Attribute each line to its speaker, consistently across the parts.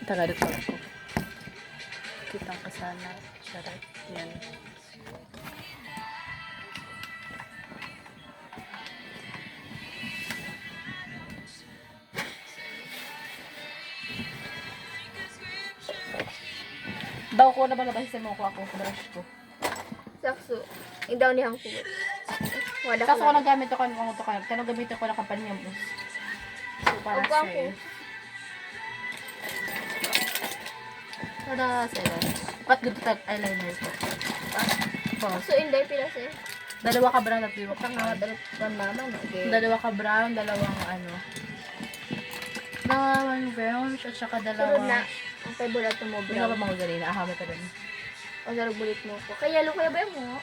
Speaker 1: Tagalog pala ko. Kitang ko sana. Charot. Yan. Daw ko na ba nabahisan mo ko ako sa brush ko?
Speaker 2: Sakso. Yung daw niyang ko. Wala
Speaker 1: Kaso ko nagamit ako ng ito kayo. Kaya gamitin ko na kampanya mo. So, para
Speaker 2: Opo ako.
Speaker 1: sa'yo. Tada, sa'yo. Ba't dito eyeliner ko? Oh.
Speaker 2: So, inday pila sa'yo.
Speaker 1: Dalawa ka brown at dalawa ka
Speaker 2: Tanga, dalot ng mama. Okay.
Speaker 1: Dalawa ka brown, dalawang ano. Dalawang brown, at saka
Speaker 2: Sunod
Speaker 1: dalawang...
Speaker 2: na. Ang favorite mo,
Speaker 1: Hindi ka
Speaker 2: brown.
Speaker 1: ba mga ganina? Ahami ka rin.
Speaker 2: O, sarog bulit mo ko. Kaya yellow kaya ba yung mo?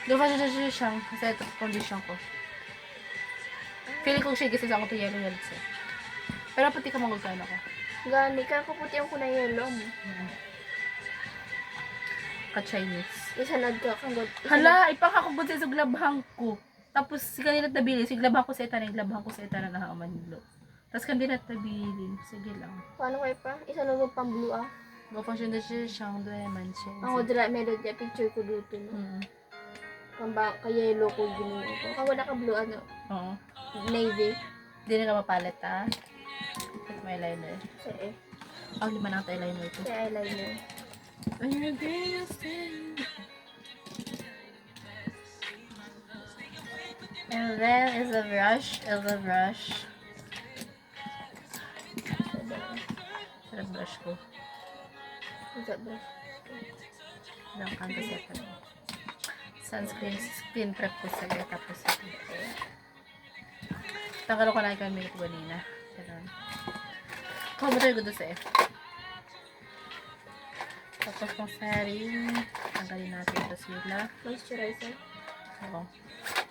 Speaker 1: Doon pa siya siyang, kasi ito condition ko. Feeling ko siya gisa sa ako to yellow siya. Pero pati ka magulkan ako.
Speaker 2: Gani, kaya puputi yung ko na yellow mo.
Speaker 1: Ka-Chinese.
Speaker 2: Isanad ka kang god.
Speaker 1: Hala, ipakakubot sa glabhang ko. Tapos si kanina tabili, si glabhang ko sa ita na, glabhang ko sa ita na nakamanilo. Tapos kanina tabili, sige lang.
Speaker 2: Paano kayo pa? Isanad mo pang blue ah.
Speaker 1: Gopasyon na siya siyang doon naman siya.
Speaker 2: Ang odra, melod niya, picture ko dito no. Kamba, ka-yellow ko ginuha ko. Kawala ka blue ano?
Speaker 1: Oo.
Speaker 2: Navy.
Speaker 1: Hindi na ka mapalit ha. Ito may eyeliner.
Speaker 2: Sa eh.
Speaker 1: Oh, lima na ang eyeliner ko.
Speaker 2: Sa eyeliner.
Speaker 1: And then is a brush. Sarap brush ko.
Speaker 2: Isa brush.
Speaker 1: Ilang kanto siya pa. Skin prep ko sa iyo. Tapos ito. Tanggal ko na yung kamay ko kanina. Ganun. Kamutoy ko doon sa iyo. Tapos kung setting, tanggalin natin ito sila.
Speaker 2: Moisturizer.
Speaker 1: Oo.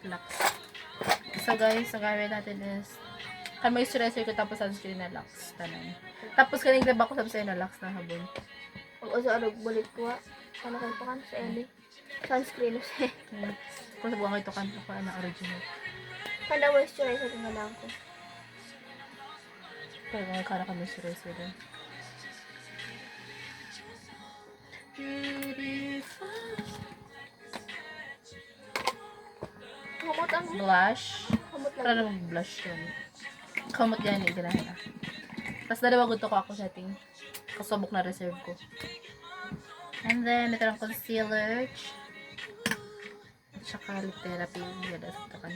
Speaker 1: Lux. So guys, ang gawin natin is moisturizer ko tapos sunscreen na Lux. Tanan. Tapos kaning grab ako sabi sa'yo na Lux na habon.
Speaker 2: Pag uso arog bulit ko ah. Ano kayo pa kan sa Eli? Sunscreen sa
Speaker 1: Okay. Kung sa buwan ko ito kanto ko na original.
Speaker 2: Kanda moisturizer ko na lang ko.
Speaker 1: Kaya mga kara ka moisturizer din.
Speaker 2: Kamot ang
Speaker 1: Blush.
Speaker 2: kamot
Speaker 1: Para
Speaker 2: lang.
Speaker 1: naman blush yun. Kamot yan eh, ganahin na. Tapos dalawa gusto ko ako setting. Kasabok na reserve ko. And then, ito lang concealer. Tsaka lip therapy. Gada sa takan.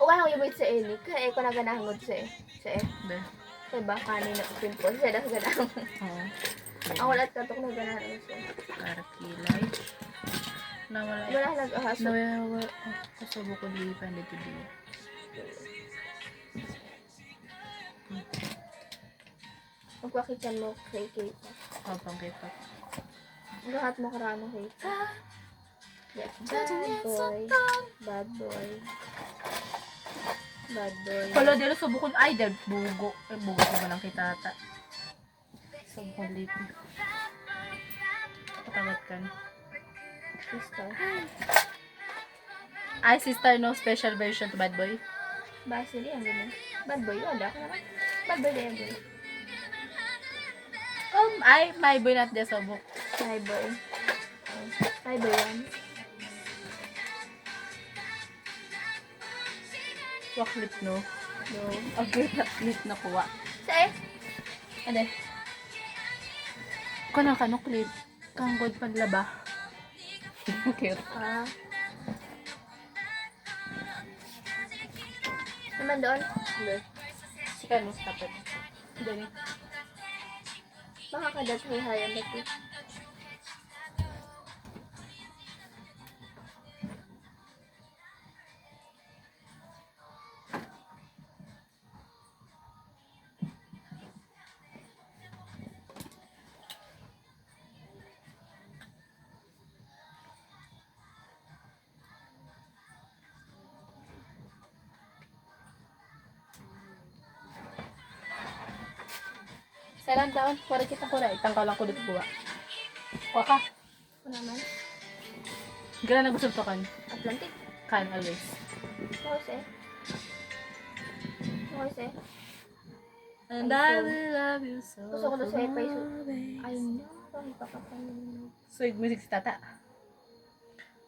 Speaker 2: O kaya ko yung sa Eli. Kaya ko na ganahangod sa eh. Sa eh.
Speaker 1: Be.
Speaker 2: Diba kanina pimple. Sa das ganahangod.
Speaker 1: Oo.
Speaker 2: Ang wala at katok na ganahangod sa eh.
Speaker 1: Para kilay. Nawala.
Speaker 2: Wala nag-ahas.
Speaker 1: Nawala. Kasabok ko lipan dito dito.
Speaker 2: Magpakichan mo kay Kate.
Speaker 1: Pang K-pop.
Speaker 2: Lahat mo karano Kate. Yeah. Bad boy. Bad boy.
Speaker 1: Palo, dito subukon. Ay, dahil bugo. Eh, bugo ko ba lang kay tata. Subukon lipan. Patagat ka na.
Speaker 2: Sister.
Speaker 1: Ay, sister, no special version to Bad Boy.
Speaker 2: Basili ang ganun. Bad boy. Wala ko naman. Bad boy din ang ganun.
Speaker 1: Ay, my boy not the subok.
Speaker 2: Hi boy. Hi boy yan.
Speaker 1: Wak lip, no?
Speaker 2: No.
Speaker 1: Ang cute na lip na kuha.
Speaker 2: Sa eh.
Speaker 1: Ano? Kung no clip. Kang god paglaba. Cute.
Speaker 2: Ah. Naman doon.
Speaker 1: Hindi. Sika, no? Stop it. Dali.
Speaker 2: Baka kadat may hayang bati.
Speaker 1: Salang taon. Kuwari kita ko na. Itangkaw lang ko dito kuha. Kuha ka.
Speaker 2: Ano naman?
Speaker 1: Gana na gusto to kan.
Speaker 2: Atlantic.
Speaker 1: Can always.
Speaker 2: Jose. Jose.
Speaker 1: And I will love you so.
Speaker 2: Gusto ko na sa ipay.
Speaker 1: always.
Speaker 2: Ay, no. Bakit pakapanin?
Speaker 1: So, music si tata.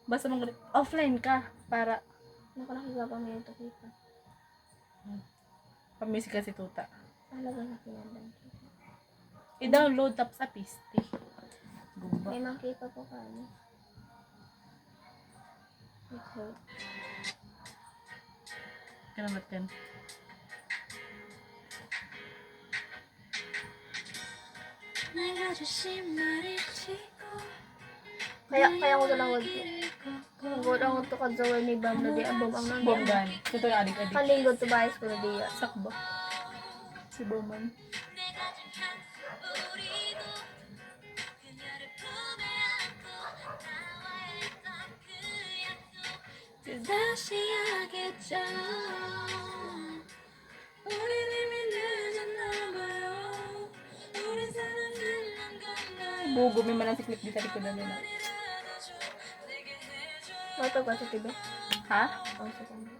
Speaker 1: Basta mong offline ka para
Speaker 2: Naku, nakikapa mo yung tukita.
Speaker 1: pa-music ka si tuta.
Speaker 2: Talaga nakinandan.
Speaker 1: I-download tapos sa piste. Gumba.
Speaker 2: May makita po ka, ano? Ito.
Speaker 1: Kanamat yan.
Speaker 2: Kaya ko na lang wag Kung ang ito kadzaway ni Bam na di abom ang nandiyan.
Speaker 1: Bomban. Ito yung adik-adik.
Speaker 2: Kalinggo to bayas ko na diya.
Speaker 1: Sakba. Si Bowman. 다시 하겠죠. 우리는 늦었나봐요. 우리 사랑은 건가요? Bugo, may manasiklip di sa likod na nila.
Speaker 2: Matag ba sa tibi?
Speaker 1: Ha?
Speaker 2: Oo, sa kanya.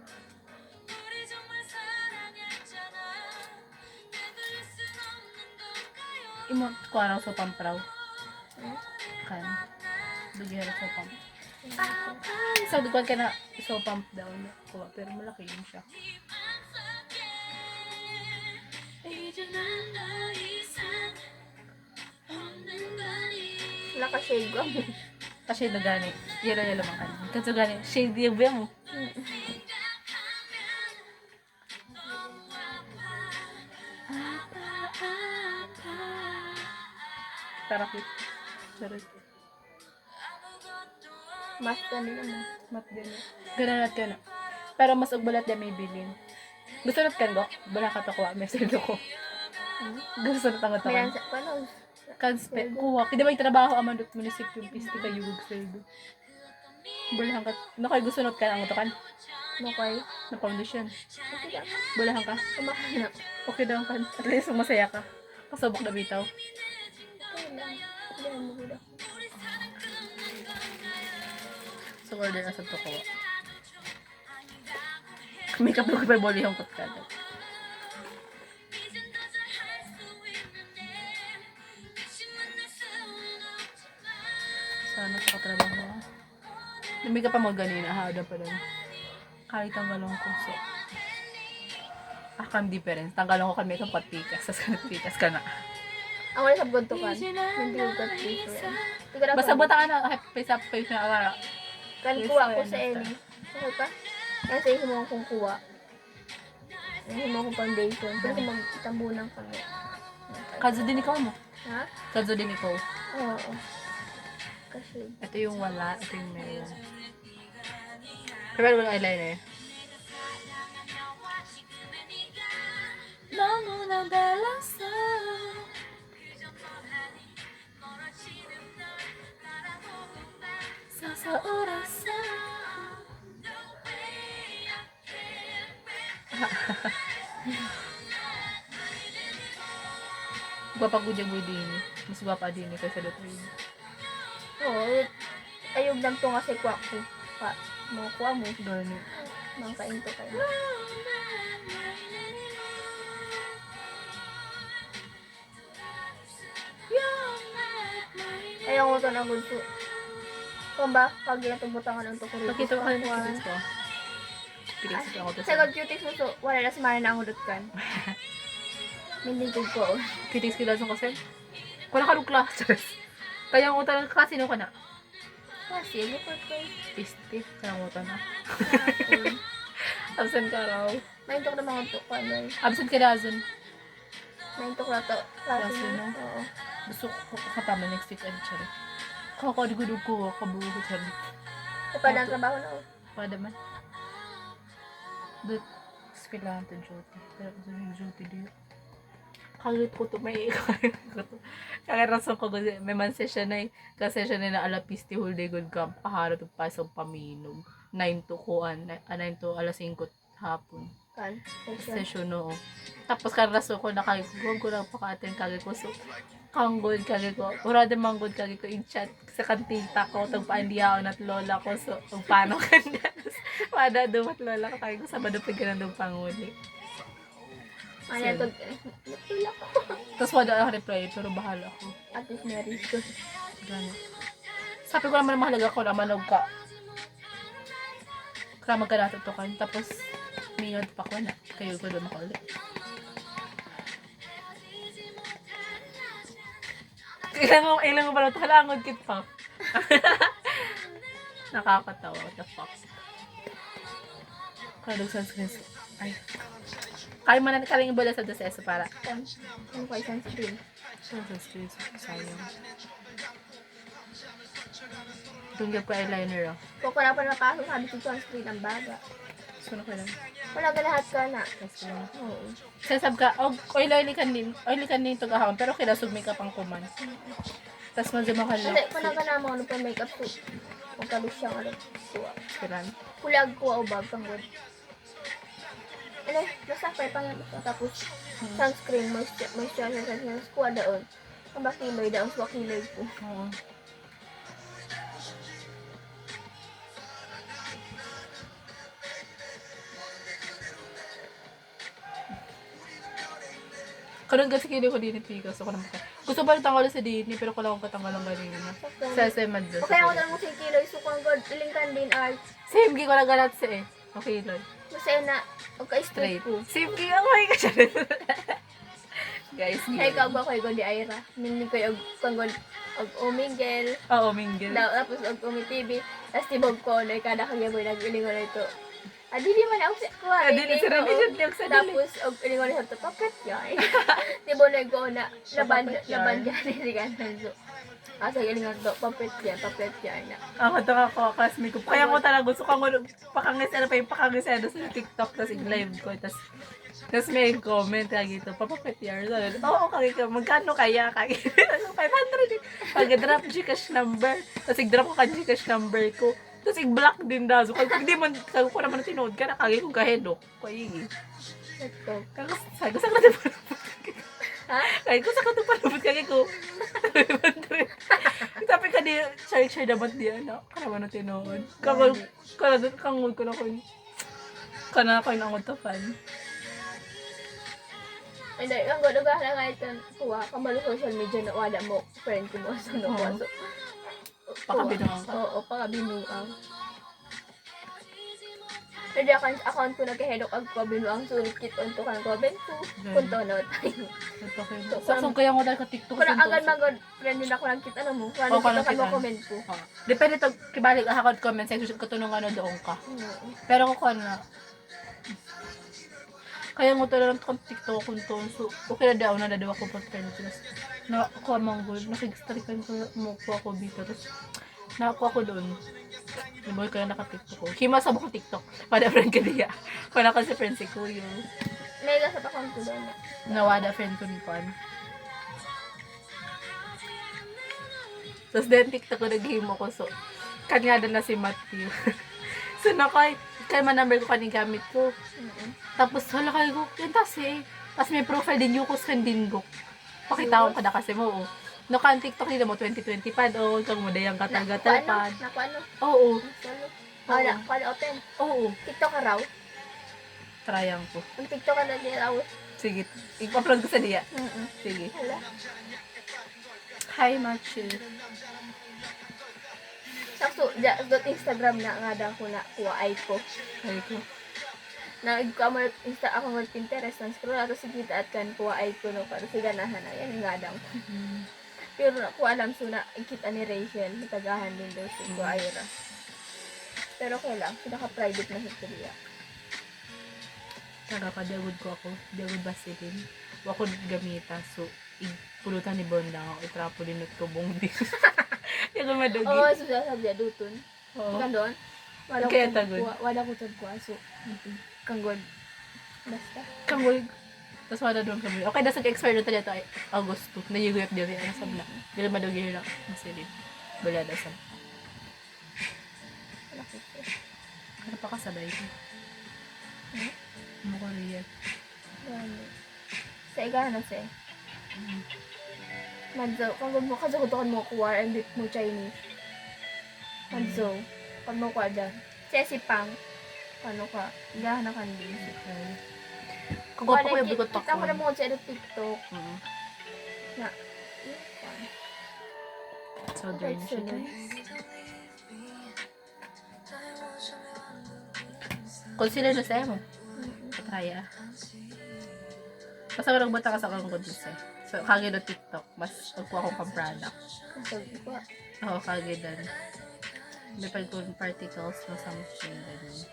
Speaker 1: Imot ko araw sa pampraw.
Speaker 2: Hmm?
Speaker 1: Kan. Bigyan sa pamp. Sa duguan ka na so pump down ko pero malaki yun siya.
Speaker 2: Nakashave ko.
Speaker 1: Kasi na gani. Yelo man kan. Kasi gani shade yung biya mo. Tarakit. Charot.
Speaker 2: Mas ganun naman.
Speaker 1: Mat din. Gananat ka na. Pero mas ugbalat na may bilin. Gusto nat kan go? Bala ka to ko, may sweldo ko. Gusto nat ang
Speaker 2: May
Speaker 1: taon.
Speaker 2: ansa pa no.
Speaker 1: Kanspe, kuha. Hindi ba yung trabaho ang mandot munisipyo yung pisti kayo yung sweldo. Balahan ka. Nakay gusto nat ka ang utokan
Speaker 2: Mukay.
Speaker 1: na foundation.
Speaker 2: Okay lang.
Speaker 1: Balahan ka.
Speaker 2: Kumakan na.
Speaker 1: Okay daw kan. At least masaya ka. Pasabok na bitaw.
Speaker 2: Okay lang. Hindi mo magula.
Speaker 1: So, order na sa to ko. Makeup look pa boli yung kutkada. Sana sa katrabaho. Lumig ka pa mo ganina, hada pa lang. Kahit tanggalong ko so. Akam difference. Tanggalong ko kami itong patikas. Tapos patikas ka na.
Speaker 2: Ang wala sa bugod to kan. Hindi ko kat different.
Speaker 1: Basta buta ka na. Face up, face na awara.
Speaker 2: Kan kuha ko sa Ellie. Okay pa? Kasi himo akong kuha. Himo akong foundation. Kasi magtambunan kami.
Speaker 1: Kadzo din ikaw mo.
Speaker 2: Ha?
Speaker 1: Kadzo din ikaw.
Speaker 2: Oo. Kasi
Speaker 1: Ito yung wala. Ito yung meron. Pero walang eyeliner. 너무나 달랐어 서서 울었어 Gwapa ko dyan mo din. Mas gwapa din kaysa dito yun.
Speaker 2: oo. Ayog lang to nga si kuha ko. Pa. Mo kuha mo.
Speaker 1: Gani.
Speaker 2: Mga kainto kayo. Ayaw ko ito na gusto. Kung ba, pag ginatubutangan ng tukurin.
Speaker 1: Pakita ko kayo ng ko. Pilis ko ako to
Speaker 2: Sa God cuties mo so, wala na si Mara na ang hudot kan. Minintog ko.
Speaker 1: Pilis ko lang kasi. Wala ka nukla. Kaya ang utang kasi no ka na.
Speaker 2: Kasi, lipot ko.
Speaker 1: Piste. Kaya ang utang na.
Speaker 2: Hapon.
Speaker 1: Absent ka raw.
Speaker 2: Naintok na mga to. Ano?
Speaker 1: Absent ka na, Azun.
Speaker 2: Naintok na to. Klase
Speaker 1: Klase,
Speaker 2: mo.
Speaker 1: no?
Speaker 2: Oo.
Speaker 1: Gusto ko katama next week. Ano, sorry. Kakadigudug ko. Kabuho, sorry.
Speaker 2: Kapag ang trabaho na.
Speaker 1: Pada man. But, kailangan to duty. Pero kung yung duty dito. Kalit ko to, may kaya rason ko, may man session na kasi session na alapisti whole day good camp. Ahara to pasok paminog. 9 to kuan, 9 to alas 5 hapon.
Speaker 2: Kan.
Speaker 1: Session no. Tapos kan rason ko nakagugol ko lang paka-attend kagi ko so kanggod kagi ko. Urade manggod kagi ko in chat sa kantita ko tag paandiyaon at lola ko so ug paano kanda. Wala, dumat lola ka tayo sa badupig ka ng panguli.
Speaker 2: Ano to? Wala ko.
Speaker 1: Tapos wala ako reply, pero bahala ako.
Speaker 2: At least meron ko.
Speaker 1: Gano'n. Sabi ko naman mahalaga ko na manog ka. Kaya magkanatutukan. Tapos, mingad pa ko na. Kayo ko doon ako ulit. Ilang mo pala ito. Halangod kit pa. Nakakatawa. What the fuck. Kaya sunscreen. Ay. Kaya mo na kaling ibula sa doseso para.
Speaker 2: Ano ko isang screen?
Speaker 1: Sunscreen. Sayang. Tunggap ko eyeliner, oh.
Speaker 2: Kung ko na pa napasok, sabi ko sunscreen ang baga.
Speaker 1: Suno ko lang.
Speaker 2: Wala ka lahat ka na.
Speaker 1: Tapos ko lang.
Speaker 2: Oo.
Speaker 1: Sasab ka, oily kan din ito kahapon, pero kinasog may kapang kuman. Tapos medyo
Speaker 2: Kasi
Speaker 1: makalok.
Speaker 2: panaga na mo ano pa makeup ko. Kung kalus siyang ano. Kuha.
Speaker 1: Kiran.
Speaker 2: Kulag ko o bag kang good. Ano, basta pa pang tapos sunscreen, moisturizer, sunscreen, kuha daon. Ang bakiloy daon, sa wakiloy ko.
Speaker 1: Oo. Karon kasi kini ko din pikas ako naman. Gusto ba tanggal sa Disney pero kala ko katanggal ang ganina. Sa semad do.
Speaker 2: Okay, ako tanong mo si kiloy, so kung good, ilingkan din art.
Speaker 1: Same gi ko na galat sa eh. Okay, Lord.
Speaker 2: Masaya na,
Speaker 1: Straight.
Speaker 2: okay-straight ko.
Speaker 1: Same gi ako ay ka Guys,
Speaker 2: Kaya ikaw ba kayo di Ira? Ningning ko yung panggol, og umingel.
Speaker 1: Oo, mingle.
Speaker 2: Tapos og umi-TV. Tapos tibog ko, no, kada kanya mo nag-ilingon na ito. Dili man ako sa kuha.
Speaker 1: Dili sa religion lang sa dili.
Speaker 2: Tapos, og ilingon na ito, papet yan. Tibo na ko na, nabandya ni Riganan. So, asa ilingon to, papet yan na.
Speaker 1: Ako to ako, classmate ko. Kaya ko talaga gusto ko pakangisa na pa yung pakangisa na sa TikTok, tapos i-live ko, tapos may comment kaya gito, papapet years. Oo, kaya ka, magkano kaya? Kaya 500. Pag-drop Gcash number, tapos i-drop ko ka Gcash number ko. Tapos i-block din daw. So, kag di man, kag ko naman tinood ka na, kagay kong kahedok. Kaya
Speaker 2: Ito.
Speaker 1: kag sabi ko, saan ka na
Speaker 2: Ha?
Speaker 1: kaya ko sa katupalubot kaya ko. 500. Sabi ka di, share dapat di, ano, karaman na tinood. Kangol ko na ko yun. Kana ko yung angod to fan.
Speaker 2: Hindi, ang gulo-gala nga ito, kuha, kamalo social media na wala mo, friend ko mo, so no,
Speaker 1: Oo.
Speaker 2: so,
Speaker 1: Pakabinuang ka.
Speaker 2: Oo, pakabinuang. Pwede account ko nagkahedok ag kabinuang sulit kit onto ka ng comment ko, punto na tayo.
Speaker 1: So, kaya mo dahil ka TikTok.
Speaker 2: Kung agad mag friend din ako ng kit, ano mo, kung ano
Speaker 1: Oo,
Speaker 2: kita ka
Speaker 1: kita.
Speaker 2: mo comment ko.
Speaker 1: Depende to, kibalik ako comment section ko tunong ano doon ka.
Speaker 2: Oo.
Speaker 1: Pero kung ano, kaya mo talagang kung TikTok kung to. So, okay na daw na dadawa ko pa friend. Tapos, ako amang good. Nakikistarikan ko mo ko ako dito. Tapos, nakakuha ko doon. Naboy ko na naka-TikTok ko. Kima sa buko TikTok. Pada friend ka diya. Kung naka si friend si Kuyo.
Speaker 2: Mega sa account ko doon.
Speaker 1: Nawada friend ko ni Pan. Tapos then TikTok ko naghimo ko. So, kanya na si Matthew. So, kay man number ko kaning gamit ko. Tapos, hala kayo ko, yun kasi. Tapos may profile din yung kuskan din ko. Pakita ko kada kasi mo, oh. No, kan TikTok nila mo, 2020 pa, oh. Kang mo dayang katagal-tagal pa.
Speaker 2: Naku ano?
Speaker 1: Oo.
Speaker 2: Solo. Wala, wala open.
Speaker 1: Oo.
Speaker 2: TikTok ka raw?
Speaker 1: Tryang ko.
Speaker 2: Ang TikTok ka na din raw.
Speaker 1: Sige, i-upload ko sa diya. Sige.
Speaker 2: Hala.
Speaker 1: Hi, Machu.
Speaker 2: Sakto, dot Instagram na nga daw ko na kuha ay ko.
Speaker 1: Hi ko.
Speaker 2: Nag-ko mo ako ng Pinterest nang scroll ato si kita at kan kuha ay ko no para si ganahan na yan nga daw. Pero ko alam so na ikita ni Rachel tagahan din daw si kuha ayra. Pero okay lang, pinaka-private na history.
Speaker 1: Taga pa diagod ko ako. Diagod basilin. Wako gamita. So, pulutan ni Bonda ako. Itrapo din at tubong din. Hindi ko madugi.
Speaker 2: Oo, so sabi niya dutun.
Speaker 1: Oo.
Speaker 2: Kan doon.
Speaker 1: Kaya tagod.
Speaker 2: Wala ko tag kuha so kanggod. Basta.
Speaker 1: Kangol. Tapos wala doon kami. Okay, nasa expire doon tayo ay Agosto. Nayuguyap din ano sa bla. Hindi ko madugi lang. Basilin. Wala daw sa.
Speaker 2: Wala ko.
Speaker 1: Ano pa kasabay ko? Ano ko riyan?
Speaker 2: Sa igahan na siya. Manzo, kung mo kasagutukan mo kuha and bit mo Chinese. Manzo, pag mo kuha dyan. Siya si Pang. Ano ka? Gahan na kan din.
Speaker 1: Kung gwapo ko yung bigot
Speaker 2: Kita mo na
Speaker 1: ako.
Speaker 2: mo sa TikTok.
Speaker 1: Mm.
Speaker 2: Na.
Speaker 1: So, dirty siya, guys. Concealer na sa'yo mo. Try Basta walang bata ka sa kang concealer. So, kage na TikTok. Mas pagkuha ko pang product.
Speaker 2: Sabi ko.
Speaker 1: Oo, kage dan. May pagkun particles mo sa machine. Ganun.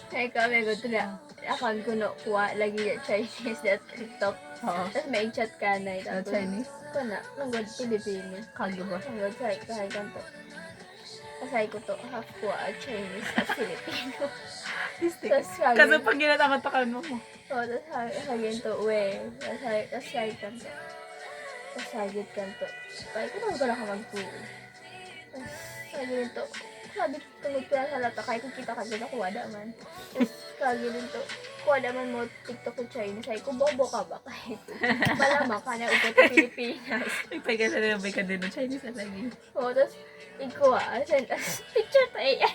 Speaker 2: Kaya kami ko ito na. Akang ko no, kuha lagi yung Chinese na TikTok.
Speaker 1: Oo.
Speaker 2: Tapos may chat ka na.
Speaker 1: Na Chinese?
Speaker 2: Ko na. Nanggod Pilipino.
Speaker 1: Kage ba?
Speaker 2: Nanggod sa kanto. Kasay ko to. Half kuha Chinese at Filipino. Tapos kagi.
Speaker 1: Kasi pag ginatakan mo.
Speaker 2: Oo, tapos kagi to. We. Tapos kagi kanto. Tapos kagi kanto. Kaya ko naman ko na ka magpuo. Tapos kagi to. Sabi tungod ko sa lata, kaya kung kita ka dyan, kuha naman. Tapos, kagi din to, kuha naman mo TikTok ko Chinese. Sabi ko, bobo ka ba? Kahit malamang ka na upo sa Pilipinas.
Speaker 1: Ipagay sa nila, may ka din ng Chinese na lagi.
Speaker 2: Oo, tapos, ikuha, tapos, picture to AI.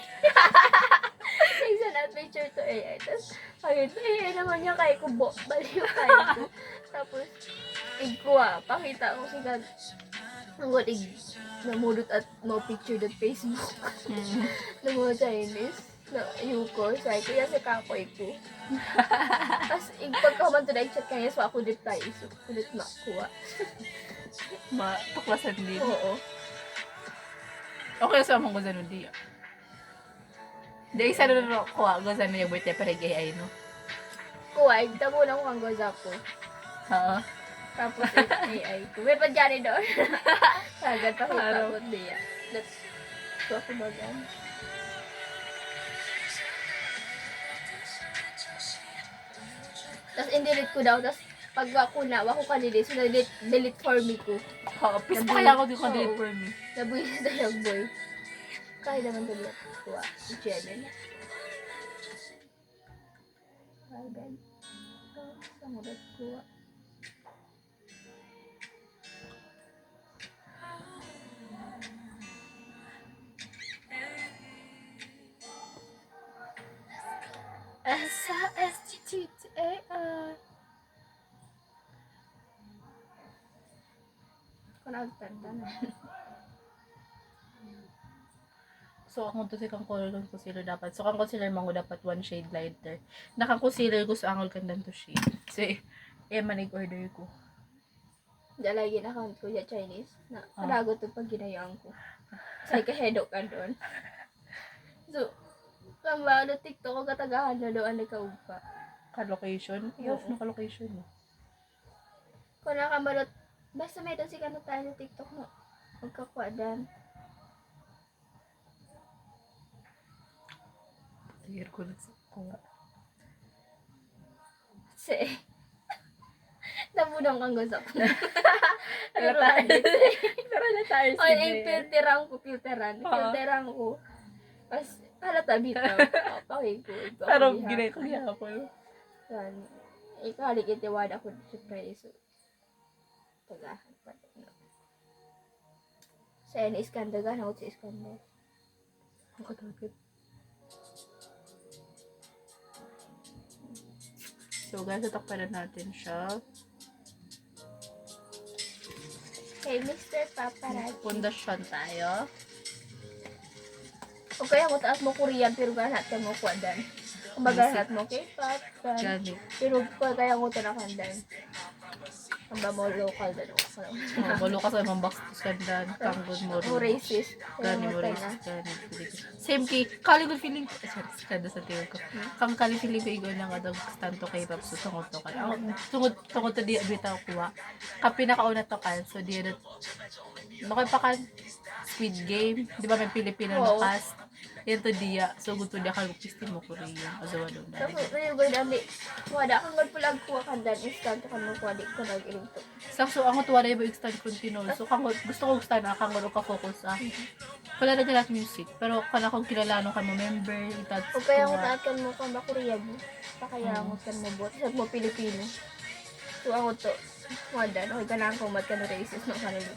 Speaker 2: Send out picture to AI. Tapos, kaya to AI naman niya, kaya ko, baliw kaya ko. Tapos, ikuha, pakita ko siya, ang walig, namulot at no picture that Facebook. Ng mga Chinese na yuko, sabi ko, yan si kakoy ko. Tapos, pagkaman to na i-chat kanya, so ako reply, so kulit makuha.
Speaker 1: Tuklasan din.
Speaker 2: Oo.
Speaker 1: Okay, so among guzan nun di. Di, isa na rin ako, guzan na yung birthday para gay ay, no?
Speaker 2: Kuha, tamo lang ko ang goza ko.
Speaker 1: Oo.
Speaker 2: Tapos, AI ko. May pa dyan doon. Sagad pa kita ko diya. That's, so ako bagan. Tapos, in-delete ko daw. Tapos, pag ako na, wako ka delete. So, delete for me ko.
Speaker 1: Oo, peace pa kaya ako di ko
Speaker 2: Oo.
Speaker 1: delete for me.
Speaker 2: Nabuhay na yung boy. Kaya naman to delete. Kuha. Jelen. Sagad. Saan mo ba kuha? S-A-S-T-T-A-R Kung nagtanda na.
Speaker 1: So, akong to si kang color kang concealer dapat. So, kang concealer mo dapat one shade lighter. Nakang concealer ko sa angol kandan to shade. So, manig order ko.
Speaker 2: Dalagin account ko ya Chinese. Na, parago to pag ginayaan ko. Say ka hedo ka doon. So, kung ba, no TikTok ko katagahan na doon na kaupa.
Speaker 1: Ka-location? I-off na ka-location mo.
Speaker 2: Kung nakamalot, basta may doon si kano tayo sa TikTok mo. Magkakwadan.
Speaker 1: Tigir ko na sa kuha.
Speaker 2: Si, nabunang kang gusap na.
Speaker 1: Pero na tayo
Speaker 2: O, filteran ko. Mas, halata bitaw. Pakay ko.
Speaker 1: Pero ginay ko niya po.
Speaker 2: Yan. Ikalik itiwada ko sa preso. Tagahan pa. Sa yan, iskandar. Gana ko sa iskandar.
Speaker 1: Ang katapit. So guys, tatakpan na natin siya.
Speaker 2: Kay Mr. Paparazzi.
Speaker 1: Pundasyon tayo.
Speaker 2: O kaya mo taas mo Korean, pero ganat ka mo kwadan. Kumbaga lahat mo K-pop.
Speaker 1: Gani.
Speaker 2: Pero kaya mo tanakandan. Ang ba mo local dan ako.
Speaker 1: Balo ka sa imong box kandan. Tanggod mo
Speaker 2: Mo
Speaker 1: rin.
Speaker 2: racist.
Speaker 1: Gani mo racist. Gani. Same kay, kali ko feeling ko. Sorry, kada sa tingin ko. Kang kali feeling ko igo na nga daw stand to K-pop. So, tungod to ka. Tungod to di abitaw kuha. Pinakauna to kan. So, di na. Nakay pa kan. Squid Game. Di ba may Pilipino na cast? Yan to diya. So, good to diya ka gupistin mo Korean. Azawa doon na.
Speaker 2: So, ngayon ko dami. Wala kang magpulag kuha kandan. Instant ka mo kuha. Di ko nag-iling to.
Speaker 1: So, ang tuwa na yung instant continual. So, gusto ko gusto na kang ka-focus wala na ganat music. Pero kana kung kilala ka mo member, itat.
Speaker 2: O kaya mo taatkan mo kang Korean mo. Pakaya mo kan mo bot. Sa mo Pilipino. So, ako to. Wala. Okay, ganaan ko mat ka na racist ng kanila.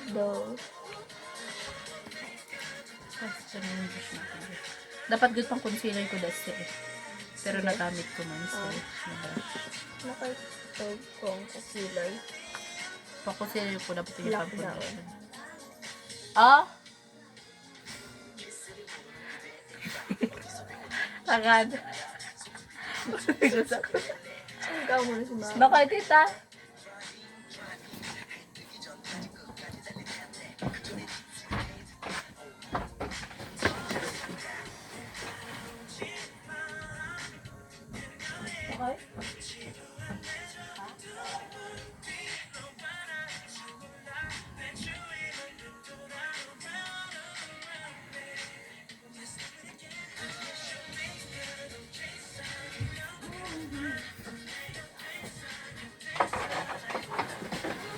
Speaker 2: Do.
Speaker 1: Kasi yung brush natin. Dapat good pang concealer ko dasi eh. Pero
Speaker 2: Hindi.
Speaker 1: nagamit ko man so brush.
Speaker 2: Nakatog kong concealer.
Speaker 1: Pang concealer ko dapat yung
Speaker 2: Black
Speaker 1: pang
Speaker 2: daw.
Speaker 1: foundation. Ah! Agad.
Speaker 2: Ikaw muna si Mama.
Speaker 1: Bakit tita? Okay.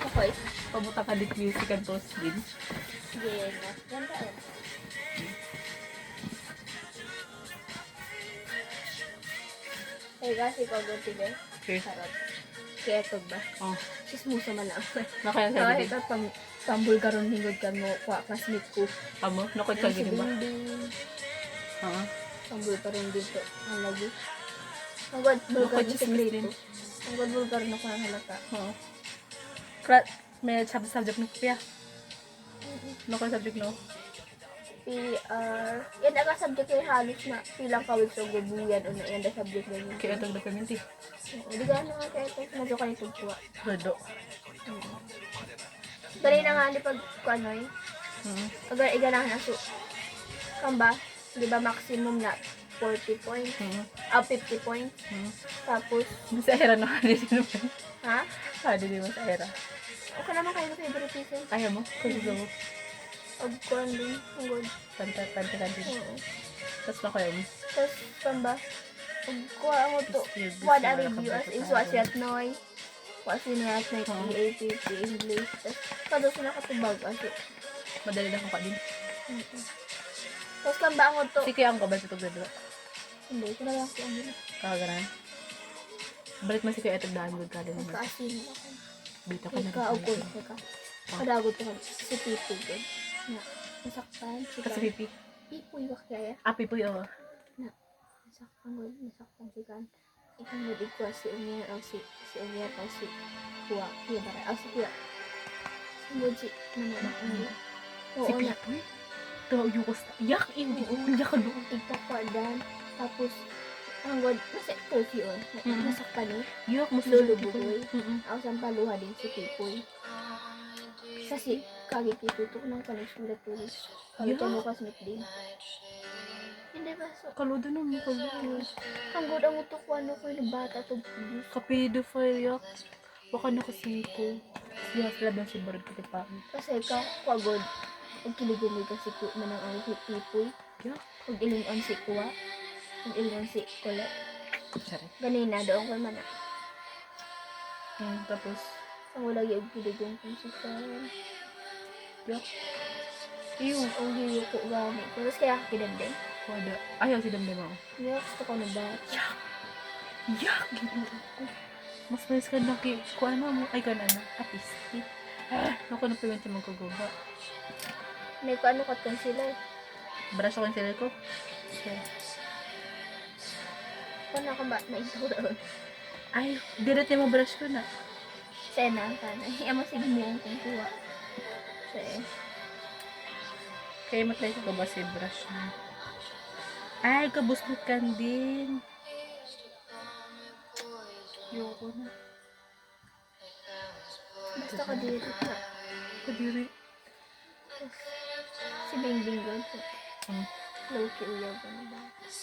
Speaker 2: Okay.
Speaker 1: Pabuta ka dit music and post din.
Speaker 2: Sige na. Ganda yan. Hey guys, ikaw ganti ba?
Speaker 1: Okay.
Speaker 2: Sarap. Kaya ito ba?
Speaker 1: Oh.
Speaker 2: Chismusa man lang.
Speaker 1: Nakaya sa
Speaker 2: Kahit
Speaker 1: din.
Speaker 2: at pambulgaron hingod ka mo, kwa classmate ko.
Speaker 1: Amo, nakot ka
Speaker 2: Si
Speaker 1: gini ba?
Speaker 2: Binding.
Speaker 1: Oo.
Speaker 2: Pambulgaron dito. Ang lagi. Ang god bulgar
Speaker 1: Nakot
Speaker 2: na
Speaker 1: chismis
Speaker 2: sekreto.
Speaker 1: din.
Speaker 2: Ang god bulgar na ko ang halata.
Speaker 1: Oo. May subject no kuya. Nakot subject no.
Speaker 2: PR. Yan ang subject yung halos na pilang kawig sa gubuyan o na yan ang subject na yun.
Speaker 1: Kaya itong document eh.
Speaker 2: Hindi ka na nga kaya ito. Medyo kayo tugpuwa.
Speaker 1: Rodo.
Speaker 2: Dali na nga ni pag kuanoy. Agar iganahan na so. Kamba, di ba maximum na 40 points? 50 points. Tapos,
Speaker 1: Sa era no, hindi din naman.
Speaker 2: ha?
Speaker 1: Hindi naman sa era.
Speaker 2: Okay naman kayo na favoritism.
Speaker 1: Kaya mo? Kasi mo.
Speaker 2: Og kuan din. Ang good.
Speaker 1: Panta din.
Speaker 2: Oo.
Speaker 1: Tapos na kaya mo.
Speaker 2: Tapos, kamba, og kuha mo to.
Speaker 1: Yes,
Speaker 2: Kuha na
Speaker 1: yes,
Speaker 2: review as in
Speaker 1: yes,
Speaker 2: so asyat noy. Kuha sinayat na
Speaker 1: Oo.
Speaker 2: EAP, English. Tapos, kada sila katubag. Aso.
Speaker 1: Madali lang ka din.
Speaker 2: Tapos, kamba mo to.
Speaker 1: Si kaya ang kabal sa pagdadala.
Speaker 2: Hindi, ito na lang si Angela.
Speaker 1: Kakagaran. Balik mo si kaya itong daan good ka din naman.
Speaker 2: Nagkaasin na ako.
Speaker 1: Bita ka na
Speaker 2: Ikaw, og
Speaker 1: rin.
Speaker 2: good ka. Kadagot ko si Pipo good. Na, nasaktan. Si
Speaker 1: Kasi
Speaker 2: Kan.
Speaker 1: pipi.
Speaker 2: Pipo yung kaya.
Speaker 1: Api po yun.
Speaker 2: Nasaktan good. Nasaktan si Kan. Ikaw mo di ko si Umier o si Umier o si Kuwa. Kuya ba? O si Kuya. Good si Mano.
Speaker 1: Si
Speaker 2: Oo na.
Speaker 1: pipi. Ito yung kusta. Yak! Yak ka doon.
Speaker 2: Igpapadan. Tapos, ang god, nasa curfew on. Nasaktan ni.
Speaker 1: Yak! Mas
Speaker 2: Lulubugoy. Ako sa paluha din si Pipoy. Kasi, kagikitutok ng kanisulat tulis. Kagit
Speaker 1: Yeah.
Speaker 2: mo kasmit din. Hindi ba? So,
Speaker 1: Kaludo na mo. Kaludo.
Speaker 2: ang god ang utukwan ko yung bata to.
Speaker 1: Kapedophile yak. Baka nakasiko. Siya sila doon si Barod Katipaan.
Speaker 2: Kasi ka, kwagod. Ang kiligumig ka si Kuya manang ang Pipoy.
Speaker 1: Yak.
Speaker 2: Ang ilingon si Kuwa. Ang ilingon si Colette.
Speaker 1: Sorry.
Speaker 2: Ganina, doon ko man.
Speaker 1: Tapos,
Speaker 2: Ang wala yung kiligong kong si Karen.
Speaker 1: yak. Ew.
Speaker 2: Ang hiyo ko gamit. Tapos kaya kinandin.
Speaker 1: Wada. Ayaw si Damdam ako.
Speaker 2: Hindi gusto ko na ba?
Speaker 1: Yak! Ginoo ko. Mas malis ka na kung ano mo. Ay, ka na na. Apisti. Ako na pagawin siya magkaguba.
Speaker 2: May ko ano kat concealer.
Speaker 1: Brush ako yung sila ko.
Speaker 2: Paano ka ba? Naitaw ron.
Speaker 1: Ay, direct mo brush ko na.
Speaker 2: Sena, kana. Iya mo sige mo yung kung kuha. Sige.
Speaker 1: Kaya matay ko ba si brush mo? Ay, kabustot kan din. Yoko na.
Speaker 2: Basta ka dito na.
Speaker 1: Kadiri.
Speaker 2: Si Bingbing God. Low-key uyaw ka na ba?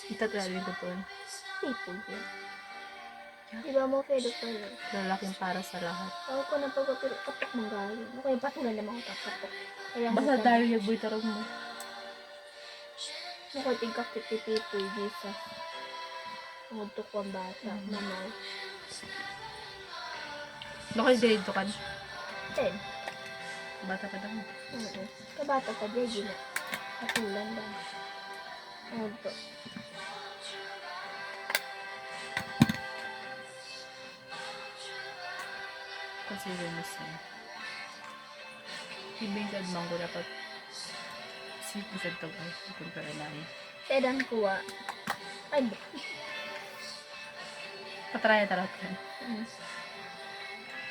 Speaker 1: Itatraling ko to.
Speaker 2: People yun. Di ba mo fedo pa yun?
Speaker 1: Lalaking para sa lahat.
Speaker 2: Ako ko na pagkapiro kapak mong galing. Ako yung patulan naman ako kapak. Kaya
Speaker 1: Basta tayo yung boy tarong mo.
Speaker 2: Ako tingkak titipipoy Jesus. Umutok ko ang bata. Mamaw.
Speaker 1: No kayo dito kan?
Speaker 2: 10.
Speaker 1: Bata ka daw.
Speaker 2: Oo. Kabata pa dyan, gina. Katulan lang. Umutok.
Speaker 1: Kasi yun mo siya. Ibig sa mango dapat sweet bisag tag ay kung para namin.
Speaker 2: Sedan kuha. Ay, ba?
Speaker 1: Patraya tarakan.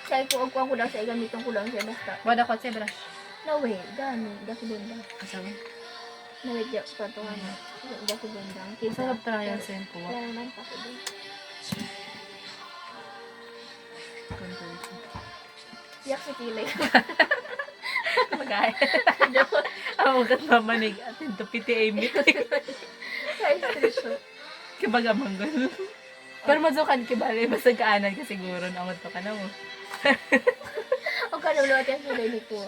Speaker 2: Say ko og ko lang sa gamiton ko lang siya basta.
Speaker 1: Wala ko sa brush.
Speaker 2: No way, gani, dako bundang.
Speaker 1: Asawa.
Speaker 2: Nawidya pa to ano. Dako bundang.
Speaker 1: Masarap traya sa ko.
Speaker 2: Wala naman pa ko din. Yak si Tilay.
Speaker 1: Magay. Ang ugat mamanig atin to piti ay meat.
Speaker 2: Sa street show.
Speaker 1: Kibaga manggal. Pero mazukan kibali basta kaanan ka siguro na ang to ka na mo.
Speaker 2: O kanulot yan sila ni ko.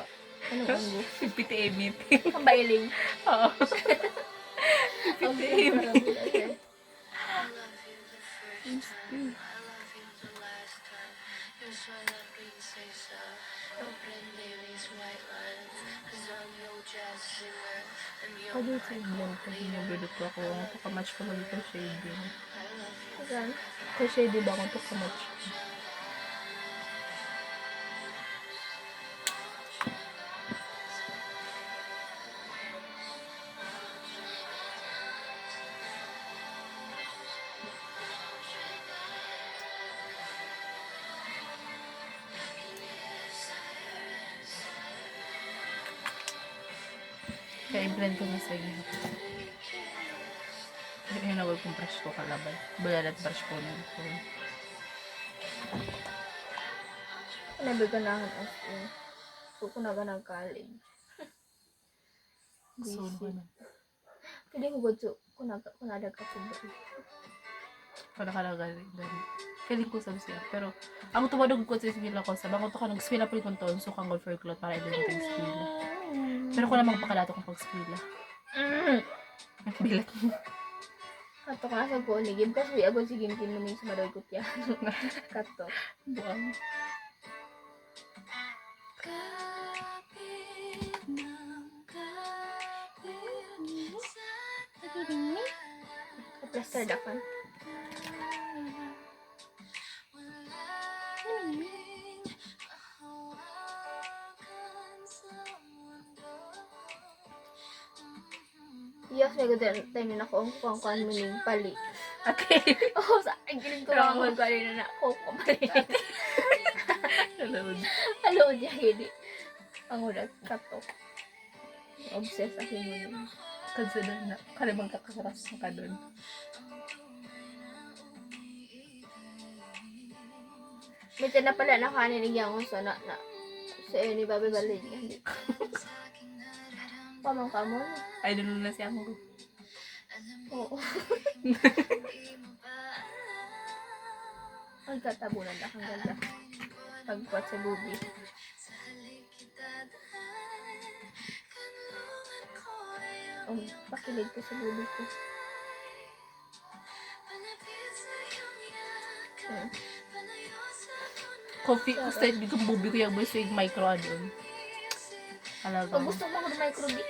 Speaker 2: Anong anggo?
Speaker 1: Piti ay meat.
Speaker 2: Ang bailing.
Speaker 1: Oo.
Speaker 2: Ang
Speaker 1: Piti ay meat.
Speaker 2: bailing.
Speaker 1: Pwede sa blend pag ginagulot ko ako. Ang to ka-match ko mag ito shade.
Speaker 2: Agan.
Speaker 1: Kung shade ba akong to ka-match? Kaya i-blend ko na sa iyo. Yung nagawag kong brush ko kalabay. Balalat brush ko na ito.
Speaker 2: Nabiganahan as in. So, kung naga ng college.
Speaker 1: So,
Speaker 2: Busy.
Speaker 1: ano?
Speaker 2: Hindi ko gudso. Kung nadag ka subay.
Speaker 1: Para kalagali. Feeling ko sa siya. Pero, ang tumadog ko sa eskwela ko, sa bangon to ka nag-eskwela pa rin kong taon, so kang golfer cloth para ilong ka eskwela. Pero ko namang pakalato kong pag-eskwela. Bilat mo.
Speaker 2: Kato ka sa ko, nigib kasi agad sige kinuming sa madoy ko tiya. Kato.
Speaker 1: Buang.
Speaker 2: Plaster dakan. Yes, may good time na ako ang kuang mining pali.
Speaker 1: Okay.
Speaker 2: Oh, sa akin giling ko lang ang gawin na ako pali.
Speaker 1: Hello.
Speaker 2: Hello, diya hindi. Ang ulat kato. Obsessed ako mo nun.
Speaker 1: Consider na. Kalimang kakaras ka doon.
Speaker 2: May na pala nakanilig yan ko sa sa ni Babe Balin. Hindi. Pamang kamo.
Speaker 1: Idol na siya mo.
Speaker 2: Oo. Ang tatabunan na kang ganda. Pagpot sa bubi. Pakilig ko sa bubi ko.
Speaker 1: Coffee, gusto yung bigong bubi ko yung boy so yung micro adon. Alaga.
Speaker 2: Pag gusto mo ako ng micro di.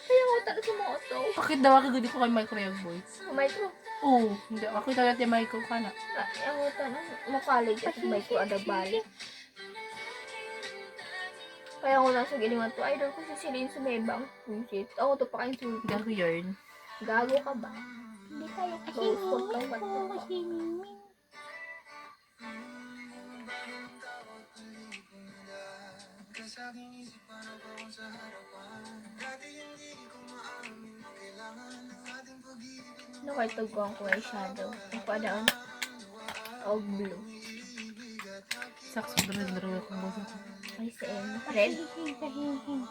Speaker 2: Kaya ako talaga sa mga auto.
Speaker 1: Bakit daw ako gudi ko kay micro yung boy?
Speaker 2: Micro.
Speaker 1: Oo, hindi. Ako talaga yung micro ka na.
Speaker 2: Ang utan, makalig at micro adag balik. Kaya ako lang sa gilingan to. Idol ko si Celine Sumebang. Shit. Ako to pa kayong sulti.
Speaker 1: Gago yarn.
Speaker 2: Gago ka ba? Hindi tayo close. Huwag lang ba't mo ka? Ano kayo tuguan ko ay shadow? Ang padaan? O blue?
Speaker 1: Sakso daro-daro akong bosa ko.
Speaker 2: Ay, saan? Red?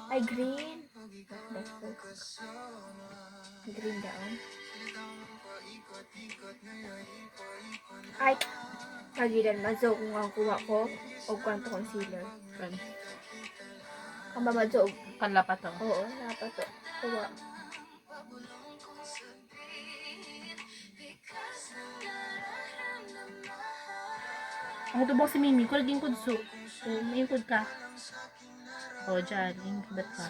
Speaker 2: Ay, green. That's so green down. Ay, kagilan mazo kung ang kuha ko o kwanto concealer.
Speaker 1: Kan.
Speaker 2: Ang mamadzo.
Speaker 1: Kanla pa to.
Speaker 2: Oo, dapat to. Kuha.
Speaker 1: Ako to ba si Mimi? Ko laging kudso. May kud ka. O, dyan. Ingkudat ka.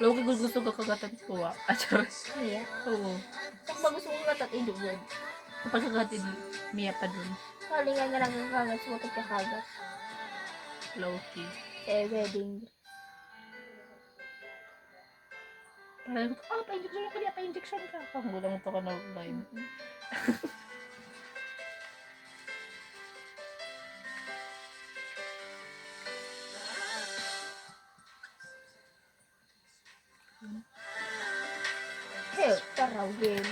Speaker 1: Lagi gusto ka kagatan ko ah. Achar.
Speaker 2: Mia.
Speaker 1: Oo.
Speaker 2: Kung ba gusto ko katat idugod.
Speaker 1: Kapag kagatin, Mia pa dun.
Speaker 2: Kalingan nga lang ang kagat sa mga kagat.
Speaker 1: Low-key.
Speaker 2: Wedding.
Speaker 1: Parang, pa-injection ka niya, pa-injection ka. Panggulang ito ka na live.
Speaker 2: Hey, taraw game.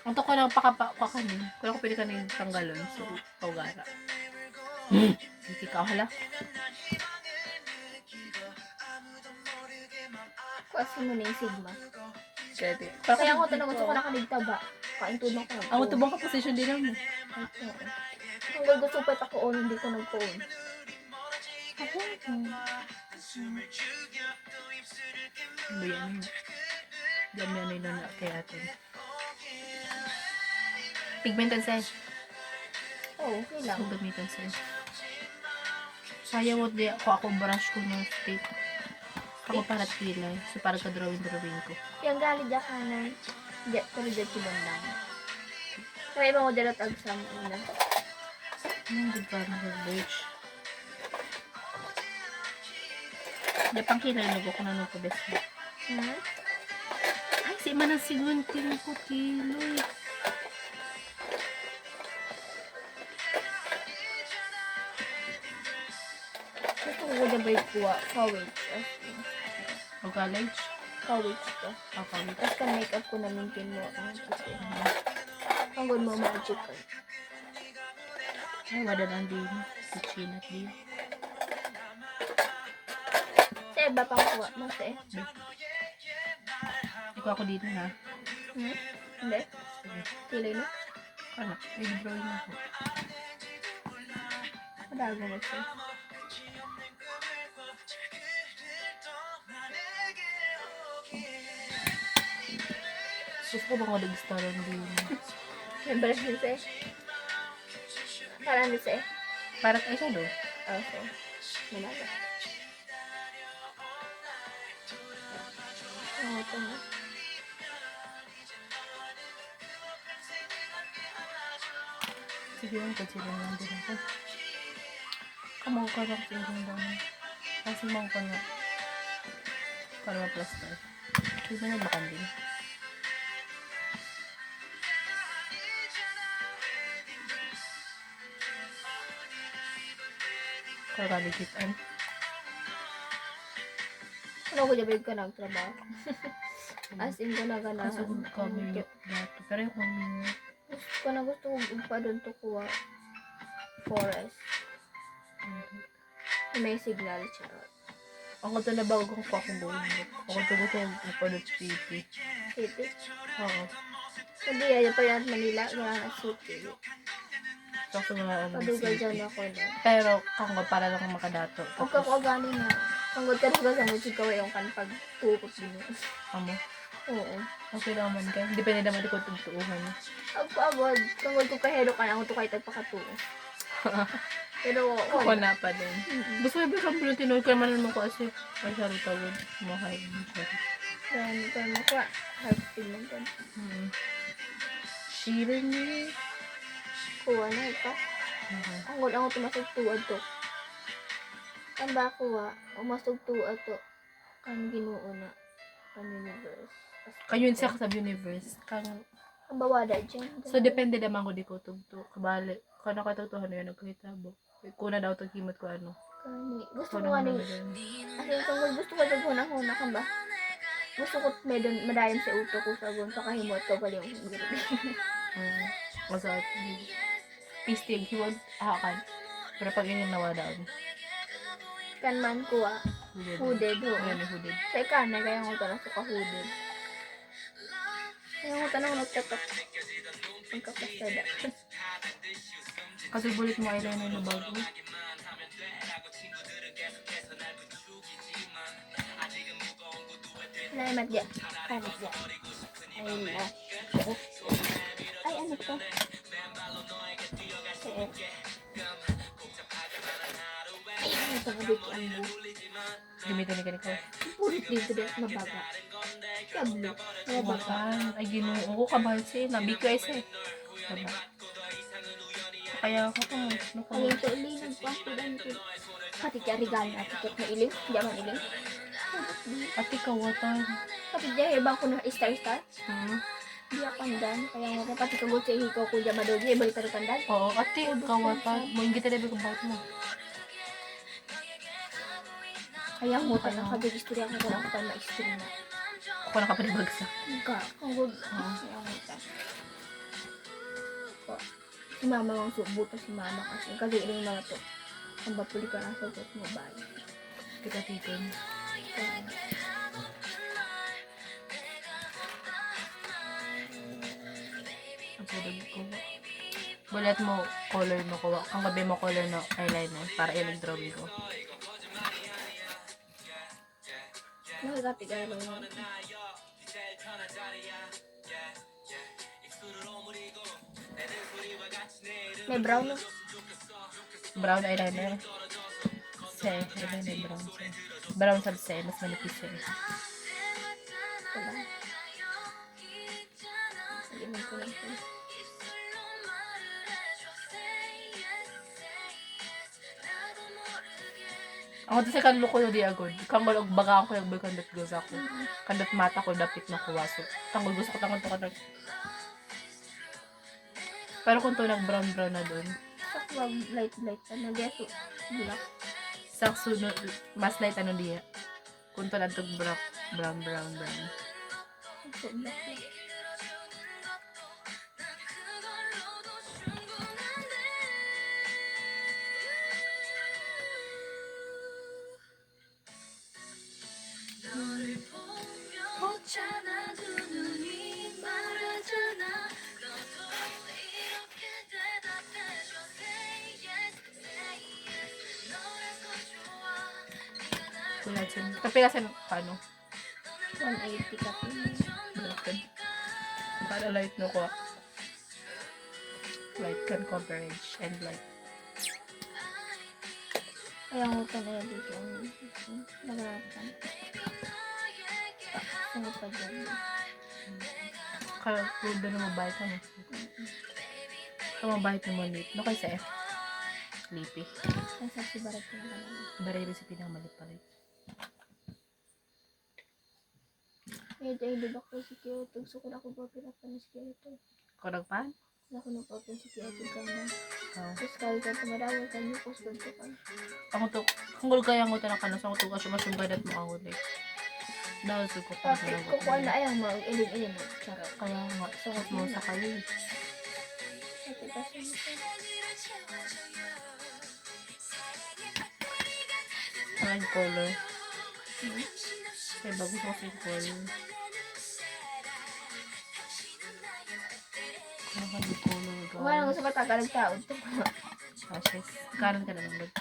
Speaker 1: Ang to ka lang pakakanin. Kung ako pwede ka na yung tanggalon. So, pawgara. Hindi ka hala.
Speaker 2: Kasi mo na yung sigma.
Speaker 1: Pwede.
Speaker 2: Kaya ako tanong gusto ko nakaligta ba? Kain tulong ko.
Speaker 1: Ang tubang ka position din naman.
Speaker 2: Kung gusto pa ako on, hindi ko nag-on.
Speaker 1: Bayan yun. Dami ano yun na kay atin. Pigmented size.
Speaker 2: Oo, okay lang.
Speaker 1: So, gamitan size. Sayang mo di ako brush ko ng stick. Ako para kilay. So, para ka-drawing ko.
Speaker 2: Yung galit dyan ka na. Pero dyan si Bandang. Kaya iba mo dyan at agsam.
Speaker 1: Good para mag-birch. Japang kilay lugo ko na nung pabes. Ay, si man ang sigunting ko kiloy.
Speaker 2: Gusto ko dyan ba yung kuha? Kawits.
Speaker 1: O college?
Speaker 2: Kawits ko.
Speaker 1: College.
Speaker 2: Tapos ka makeup ko na maintain mo. Ang good mo magic ko.
Speaker 1: Ay, wala lang din. Kitchen at din.
Speaker 2: Sa iba pang kuha mo sa
Speaker 1: Ikaw ako dito ha.
Speaker 2: Hindi? Kilay na?
Speaker 1: Ano? May drawing ako.
Speaker 2: Madago mo siya.
Speaker 1: Gusto ko bang mag-staran din?
Speaker 2: May brush din sa Parang din sa
Speaker 1: Para tayo siya do?
Speaker 2: Okay. Managa. Ito mo.
Speaker 1: Sige yung consider lang din ako. Kamang ka lang sa yung dami. Kasi mga ko na para ma-plaster. Sige na bakan din. Kagalikitan.
Speaker 2: Ano ko dyan ka nagtrabaho? As in ko na ganahan.
Speaker 1: Kasugod kami dato. Pero yung kami
Speaker 2: Gusto ko pa doon to kuha. Forest. May signal charot.
Speaker 1: ako to na bago kong pakubog. Ako to gusto kong upalot city.
Speaker 2: City?
Speaker 1: Oo.
Speaker 2: Hindi, ayaw pa yan at Manila. Ganahan at suki.
Speaker 1: Kaso nga ang
Speaker 2: Padugal
Speaker 1: city.
Speaker 2: dyan ako na.
Speaker 1: Pero kung para lang makadato.
Speaker 2: Huwag ka ko gani na. Panggod ka rin sa musik ko yung kan pag tukot din.
Speaker 1: Amo.
Speaker 2: Oo.
Speaker 1: Okay naman ka. Hindi pa nila naman ko tugtuuhan.
Speaker 2: Agpagod. Panggod ko kahero ka na ako to kahit nagpakatuo. Pero,
Speaker 1: Ako na pa din. Gusto mo ba kang bulong tinuloy ko naman naman ko kasi ay saro tawad. Kumahay.
Speaker 2: Then, kaya mo ko, help pigmented.
Speaker 1: Shiver me.
Speaker 2: Kuha na ito. Ang good ako tumasog tuwad to. Ang ba kuha, umasog tuwad to. Kan ginuo na. Kan universe.
Speaker 1: Kayo yun siya sa universe. Kang
Speaker 2: Ang bawada dyan.
Speaker 1: so, depende naman ko di ko tugto. Kabali. Kung nakatugtuhan na yun, nagkahitabo. Kuna daw to kimot ko ano.
Speaker 2: Kani. Gusto ko
Speaker 1: Kuna
Speaker 2: nga
Speaker 1: naman
Speaker 2: ni,
Speaker 1: yun.
Speaker 2: as in, kung gusto ko dyan huna-huna ka ba? Gusto ko madayon sa uto ko sa gun, pakahimot ko pala yung group.
Speaker 1: Kasi pistig, hiwag hakan. Pero pag yun yung nawadaan.
Speaker 2: Kan man kuha, hooded ho.
Speaker 1: Ayan yung hooded.
Speaker 2: Sa ikan, kaya ko tanong sa ka-hooded. Kaya ko tanong nagtatak. Pagkapasada.
Speaker 1: Kasi bulit mo eyeliner na bago.
Speaker 2: Salamat dyan. Kanit dyan. Ayun na. Ay, ano to? Sir. Ay, ito kabit ang blue.
Speaker 1: Gamitin ni Kaniko.
Speaker 2: Pulit dito din, mabaga. Kaya blue. Mabaga.
Speaker 1: Wakan. Ay, ginoo ko kabahal siya. Nabi-QS eh. Diba? Kaya ako to.
Speaker 2: Ay, ito ulit, nagpakulan ko. Pati kaya regalo na tikot na iling. Hindi man iling.
Speaker 1: Ate kawatan.
Speaker 2: Pati dyan, ibang ko na star-star.
Speaker 1: Hmm.
Speaker 2: Hindi ako pandan. Kaya nga ko, pati kagot sa hikaw ko dyan madogi. Balik ka rin pandan.
Speaker 1: Oo, ate kawatan. Mo ingit na ko bawat mo.
Speaker 2: Kaya mo ka na kabig istorya ko lang pa ma-istorya na.
Speaker 1: Ako nakapanibagsa.
Speaker 2: Ka, ang good. Kaya mo ta. Si mama ang subuto si mama kasi iling mga to. Ang bapuli ka lang sa gut mo ba?
Speaker 1: Kita titin. Ang pwede ko. Bulat mo, color mo ko. Ang gabi mo color no eyeliner para i-drawing ko.
Speaker 2: Nakagati ka rin mo. May brown no?
Speaker 1: Brown eyeliner. Eyeliner brown. Brown sa mas manipis siya.
Speaker 2: Wala. Ilan ko lang po.
Speaker 1: Ako sa kanlo ko di agad. Kangol og baga ako yung kandot goza ko. Kandot mata ko dapit na kuwaso. Kangol gusto ko tangon to kanang. Pero kung to nag brown na doon.
Speaker 2: Sakwa light pa. Nag-geso. Black.
Speaker 1: Sakso mas light ano diya. Kung to nag brown.
Speaker 2: So, black.
Speaker 1: Kulasin. Kapilasan paano?
Speaker 2: 180 ka po.
Speaker 1: Broken. Para light no ko. Light can coverage and light.
Speaker 2: Kaya mo pa na yun dito. Nagarapan. Ano pa dyan?
Speaker 1: Kaya kung doon na mabait ka mo. Kung mabait mo lit. No kay sa F. Lipi.
Speaker 2: Ang saksi barat ko na naman.
Speaker 1: Baray rin sa pinakamalit pa rin.
Speaker 2: Kaya dahil dibak ko si Kyoto. So kung ako ba pinapan si Kyoto.
Speaker 1: Kung nagpan?
Speaker 2: Kung ako napapan si Kyoto ka na.
Speaker 1: Oo.
Speaker 2: Tapos kahit ka tumarawal ka niyo. Post ko ka.
Speaker 1: Ako to, kung kaya mo tanang kanas, ako to kasi masyumbadat mo ako like. Dahil ko pa
Speaker 2: Tapos kukuha na ayaw mo. Ilim-ilim mo. Charot.
Speaker 1: Kaya nga, sukat mo sa kayo.
Speaker 2: Ate kasi mo ka.
Speaker 1: Red color. Kaya bago ko kasi color. Kaya ka di color.
Speaker 2: Wala ko sa mata ka nagtaon.
Speaker 1: Ashes. Karan ka naman.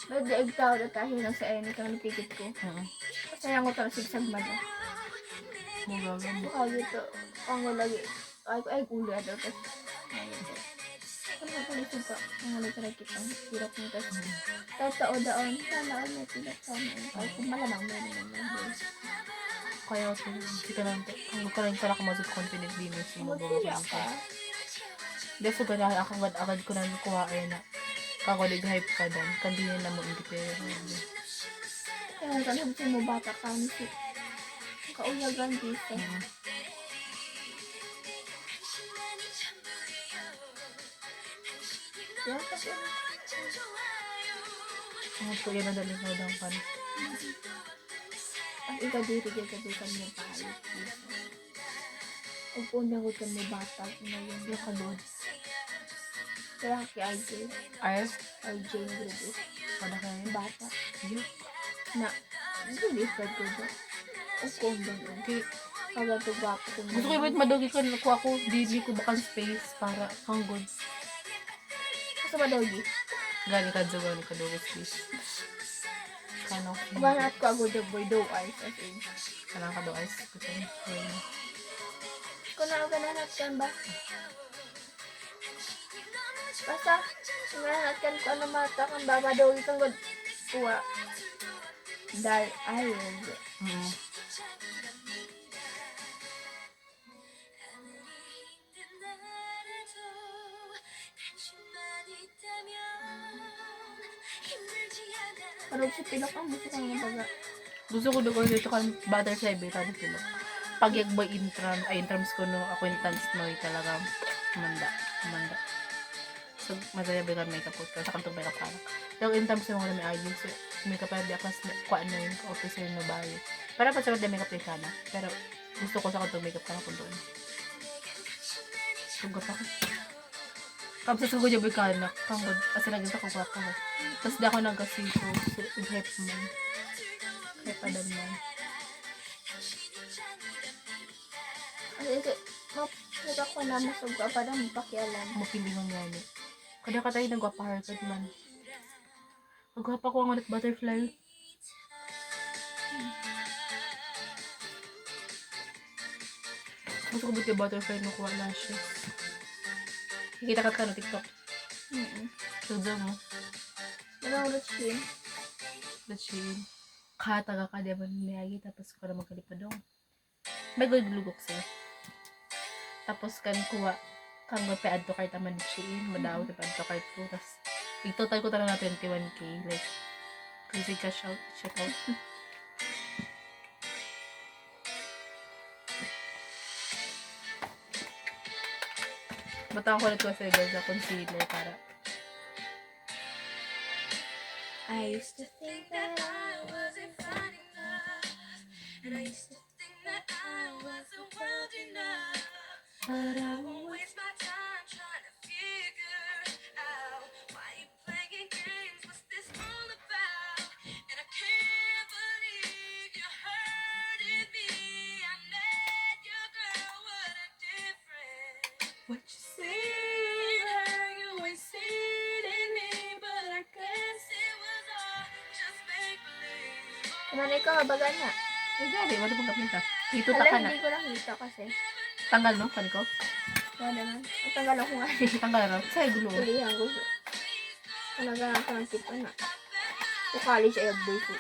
Speaker 2: Ba't di agtaon at tayo lang sa eni kang napikit ko.
Speaker 1: Oo.
Speaker 2: Sayang ko para sigsag man na.
Speaker 1: Magaga mo.
Speaker 2: Mukha dito. Ang lagi. Ay kulo na daw. Ano ka pala ito pa? Ang wala ka nakitang hirap mo. Tapos tao-daon. Sana may pilak sa mga. Ay kung malamang meron naman.
Speaker 1: Kaya ako, hindi ka lang, kung ka rin ka nakamazot confident din yung sumubawa
Speaker 2: Mag-sira ka.
Speaker 1: Dahil so ganahan akong agad ko na nakuha ay na kakolig hype ka dan. Kandi na mo ingit eh.
Speaker 2: Kaya nga sabi mo bata ka. Kauyagan dito. Yan kasi.
Speaker 1: Ang po yan na dali sa dangkan.
Speaker 2: Ang ikaw dito gabi kami ng pahalit dito. Ang punang kami bata. Ngayon.
Speaker 1: Yung kalod.
Speaker 2: Kaya kay RJ.
Speaker 1: Ay,
Speaker 2: RJ na grade
Speaker 1: pada kayo.
Speaker 2: bata.
Speaker 1: Yun.
Speaker 2: Na, hindi spread ko dyan. O kung gano'n.
Speaker 1: Okay.
Speaker 2: Kaya ito gwapo ko.
Speaker 1: Gusto ko yung madogi ko, nakuha ko, di ko bakang space para hang good.
Speaker 2: Gusto ba doggy?
Speaker 1: Gani ka dyan, gani ka dogi space. Kano?
Speaker 2: Banat ko ako the boy do eyes as in.
Speaker 1: Kanang ka do ice. Gusto ko.
Speaker 2: Kung nauganahanap kan ba? Basta, ganahanap kan ko ano mata kan ba? Madaw itong god. Kuha. Dal, ayun.
Speaker 1: Mm.
Speaker 2: Parang si Pilok ang gusto ko ng baga.
Speaker 1: Gusto ko doon dito kan butterfly beta ni Pilok. Pag yung boy intrams ko no acquaintance no talaga manda. So masaya ba kan makeup ko sa kantong makeup ka. Yung intrams mo na may ayun so makeup pa di akas ko ano yung officer no bayo. Para pa sa makeup ni kana. Pero gusto ko sa kantong makeup ka ko doon. Sugot ako. Kapag sa sugot yung boy kana, kangod asa naging ka ko ko. Tapos di ako nagkasito so hype man. Hype pa dan man.
Speaker 2: Kasi, mapagka ko na masog ka pa na mapakialam.
Speaker 1: Mapili ng gani. Kada ka tayo nagwapa-haircut man. Magwapa ko ang ulit butterfly. Gusto ko buti butterfly no kuha lashes. Kikita ka no TikTok. Sudo mo.
Speaker 2: Anong routine?
Speaker 1: Lachin. Kataga ka di ba niyagi tapos ko na magkalipadong. May gulugok sa'yo. Tapos kan kuha kang magpa-add to cart naman Shein, madaw sa add to cart ko. Tapos, total ko talaga na 21k. Like, crazy ka check out. Batang ko ulit ko sa concealer para
Speaker 2: I used to think that I wasn't fine enough. And I used to think that I wasn't world enough. But I won't waste my time trying to figure out why you playing games. What's this all about? And I can't believe you hurted me. I met your girl, what a difference. What you say, her, you ain't seen in me, but I guess it was all just make believe. Kananay ka, baga na.
Speaker 1: ay gari, wala pong kapinta. Dito ta
Speaker 2: Hala,
Speaker 1: ka na.
Speaker 2: hindi ko nakita kasi.
Speaker 1: Tanggal no, kaniko?
Speaker 2: Wala naman. Ang tanggal ako nga.
Speaker 1: Tanggal na. Sa'yo gulo.
Speaker 2: Tulihan ko siya. Talaga ako ng tip na. Sa college ay boy ko.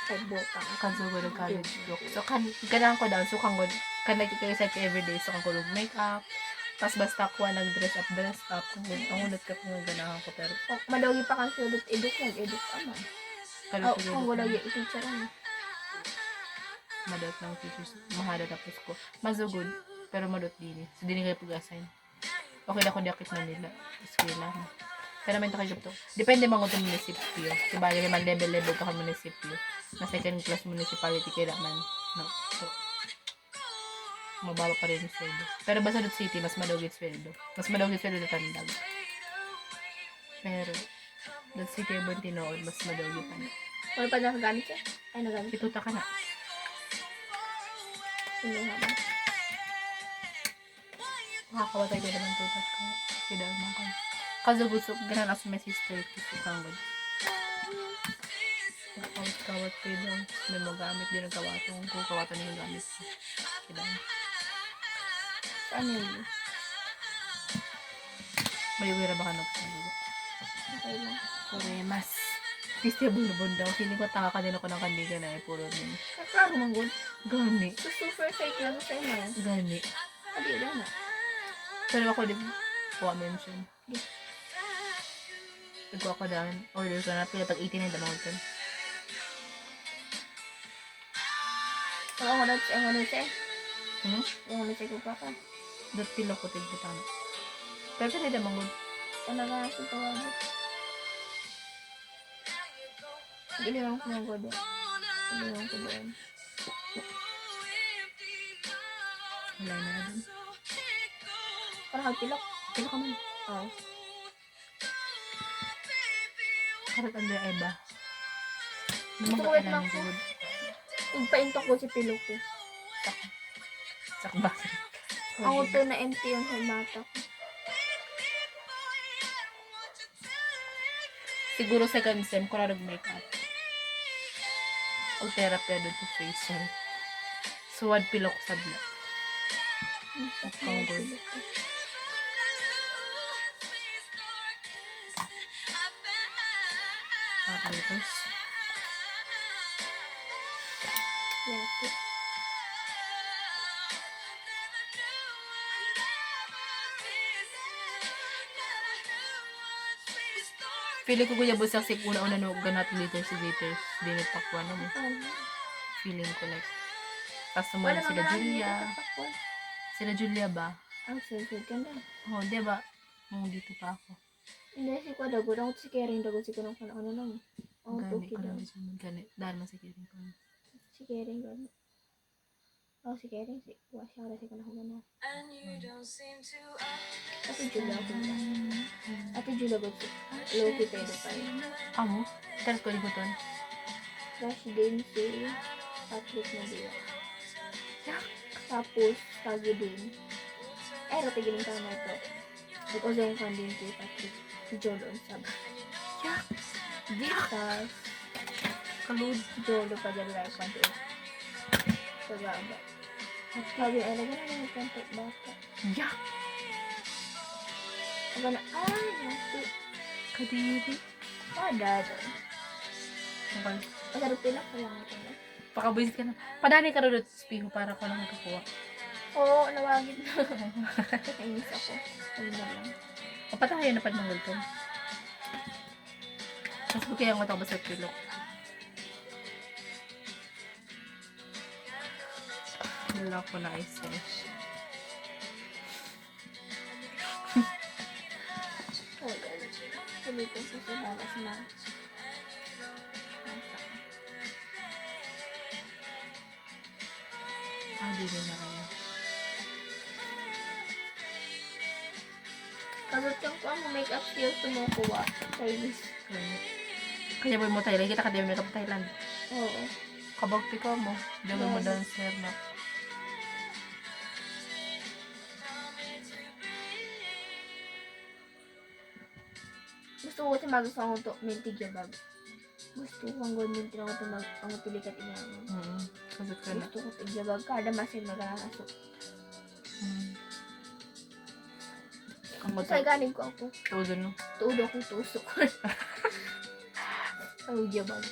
Speaker 2: Ay botang.
Speaker 1: Kanso ko ng college look. So, ganaan ko daw. So, kan nagkikisa ko everyday. So, kan ko ng makeup. Tapos basta ko nag-dress up. Ang unod ka kung ganahan ko. Pero,
Speaker 2: Madawgi pa kang sulot eduk. Nag-eduk ka man.
Speaker 1: kalot
Speaker 2: Oh,
Speaker 1: ko
Speaker 2: ang wala yung teacher ano.
Speaker 1: madot ng teachers. Mahada tapos ko. Masugod. Pero madot din eh. So, di kayo pag-assign. Okay na kung diakit na nila. Eskwela. Pero may takay to. Depende mga itong munisipyo. Diba, yung naman level ka munisipyo. Na second class municipality kaya naman. No. So, mababa pa rin yung sweldo. Pero basta dot city, mas madawgit sweldo. Mas madawgit sweldo na tandag. Pero, dot city yung tinood, mas madawgit pa na.
Speaker 2: Wala pa nakagamit siya? Ay, nagamit.
Speaker 1: Ituta ka na.
Speaker 2: Hindi naman.
Speaker 1: Makakawatay ko naman tutat ko. Kaya naman ko. Kasi gusto, ganun as my sister, gusto kang good. Kawat kayo daw. May magamit din ang kawatong. Kung kawatan yung gamit ko. Kaya
Speaker 2: Ano yun?
Speaker 1: Maliwira ba ka nagsasabi?
Speaker 2: Okay lang.
Speaker 1: Koremas. Christy, bulubon daw. Feeling ko taka ka din ako ng kandiga na eh. Puro din.
Speaker 2: Kaklaro mong good.
Speaker 1: Gani.
Speaker 2: So, super fake lang sa inyo.
Speaker 1: Gani.
Speaker 2: Adi, lang na.
Speaker 1: Pero ako din. Kuha mention. Ikaw ako dahil. Order ko na. Pila tag 89 damang ito.
Speaker 2: Ako ko natin ang ano siya.
Speaker 1: Hmm?
Speaker 2: Ang ano siya ko pa ka.
Speaker 1: Dot pila ko tigbutan. Pero pila damang good.
Speaker 2: Talaga sa tawag. Iniwan ko ng good. Iniwan ko doon.
Speaker 1: Wala na din.
Speaker 2: Para kagpilok.
Speaker 1: Pila ka man.
Speaker 2: Oo.
Speaker 1: Karat ang ay ba?
Speaker 2: Gusto ko wait lang ko. Igpaintok ko si pilok ko.
Speaker 1: Sakba.
Speaker 2: Ako to na empty yung sa mata ko.
Speaker 1: Siguro second sem ko na nag-makeup. O therapy doon to facial. Suwad pilok sa black. Concord. Tapos,
Speaker 2: Yate.
Speaker 1: feeling ko kuya Boss kasi una-una no ganat glitters si glitters. Di nagpakwa na mo. Feeling ko like. Tapos sumunod sila Julia. Sila Julia ba?
Speaker 2: Ang sensitive ka na.
Speaker 1: Oh, di ba? Nung dito pa ako.
Speaker 2: Hindi, si Kwa dago. Dago si Kering. Dago si Kunong Kana. Ano lang. Ang
Speaker 1: Gani
Speaker 2: tuki
Speaker 1: ko
Speaker 2: daw.
Speaker 1: lang dito. Gani. Dahil masikirin ko.
Speaker 2: Si Kering gano. Oh, si Kering. Si Kwa siya. Kasi Kunong Kana. Ate Julia ako ba? Ate Julia ba si Loki Pedro pa rin.
Speaker 1: Amo? Taras ko libuton.
Speaker 2: Crush din si Patrick Nadia. Tapos, Kagi din. Ratigiling ka na ito. Because yung kan din kay Patrick. Si Jolo ang sab.
Speaker 1: Yak!
Speaker 2: Tapos,
Speaker 1: Kalud.
Speaker 2: Jolo pa dyan like one to it. Sa baba. At sabi, ay, lagyan na yung contact bata.
Speaker 1: Yak!
Speaker 2: Aga na, ay, nasi.
Speaker 1: Kadiri.
Speaker 2: Pada.
Speaker 1: Okay.
Speaker 2: Masarap pila pa lang ito na.
Speaker 1: Pakabuisit ka na. Padani ka rin at spiho para ko lang magkakuha.
Speaker 2: Oo, nawagin na. Kainis ako. Ano na lang.
Speaker 1: Kapatahayan na pa ng welcome. Mas ko kaya nga sa pilok. Wala ko na i-sesh.
Speaker 2: Oh, guys. Sulitin sa sabalas na.
Speaker 1: Di rin na kaya.
Speaker 2: Kabot yung ko ang makeup skills tumukuha. Chinese.
Speaker 1: Kaya boy mo Thailand. Kita ka din makeup Thailand.
Speaker 2: Oo.
Speaker 1: Kabagti ka mo. Diyan mo dancer na.
Speaker 2: Gusto ko kasi magustuhan ko ito. Mintig yung bag. Gusto ko ang gawin mintig ako ito ang pilikat niya.
Speaker 1: Kabot ka na.
Speaker 2: Gusto ko ito yung bag. Kada masin magkakasok.
Speaker 1: Ang
Speaker 2: Kaya galing ko ako.
Speaker 1: todo no.
Speaker 2: Tuod ako tusok. Ang yung bag.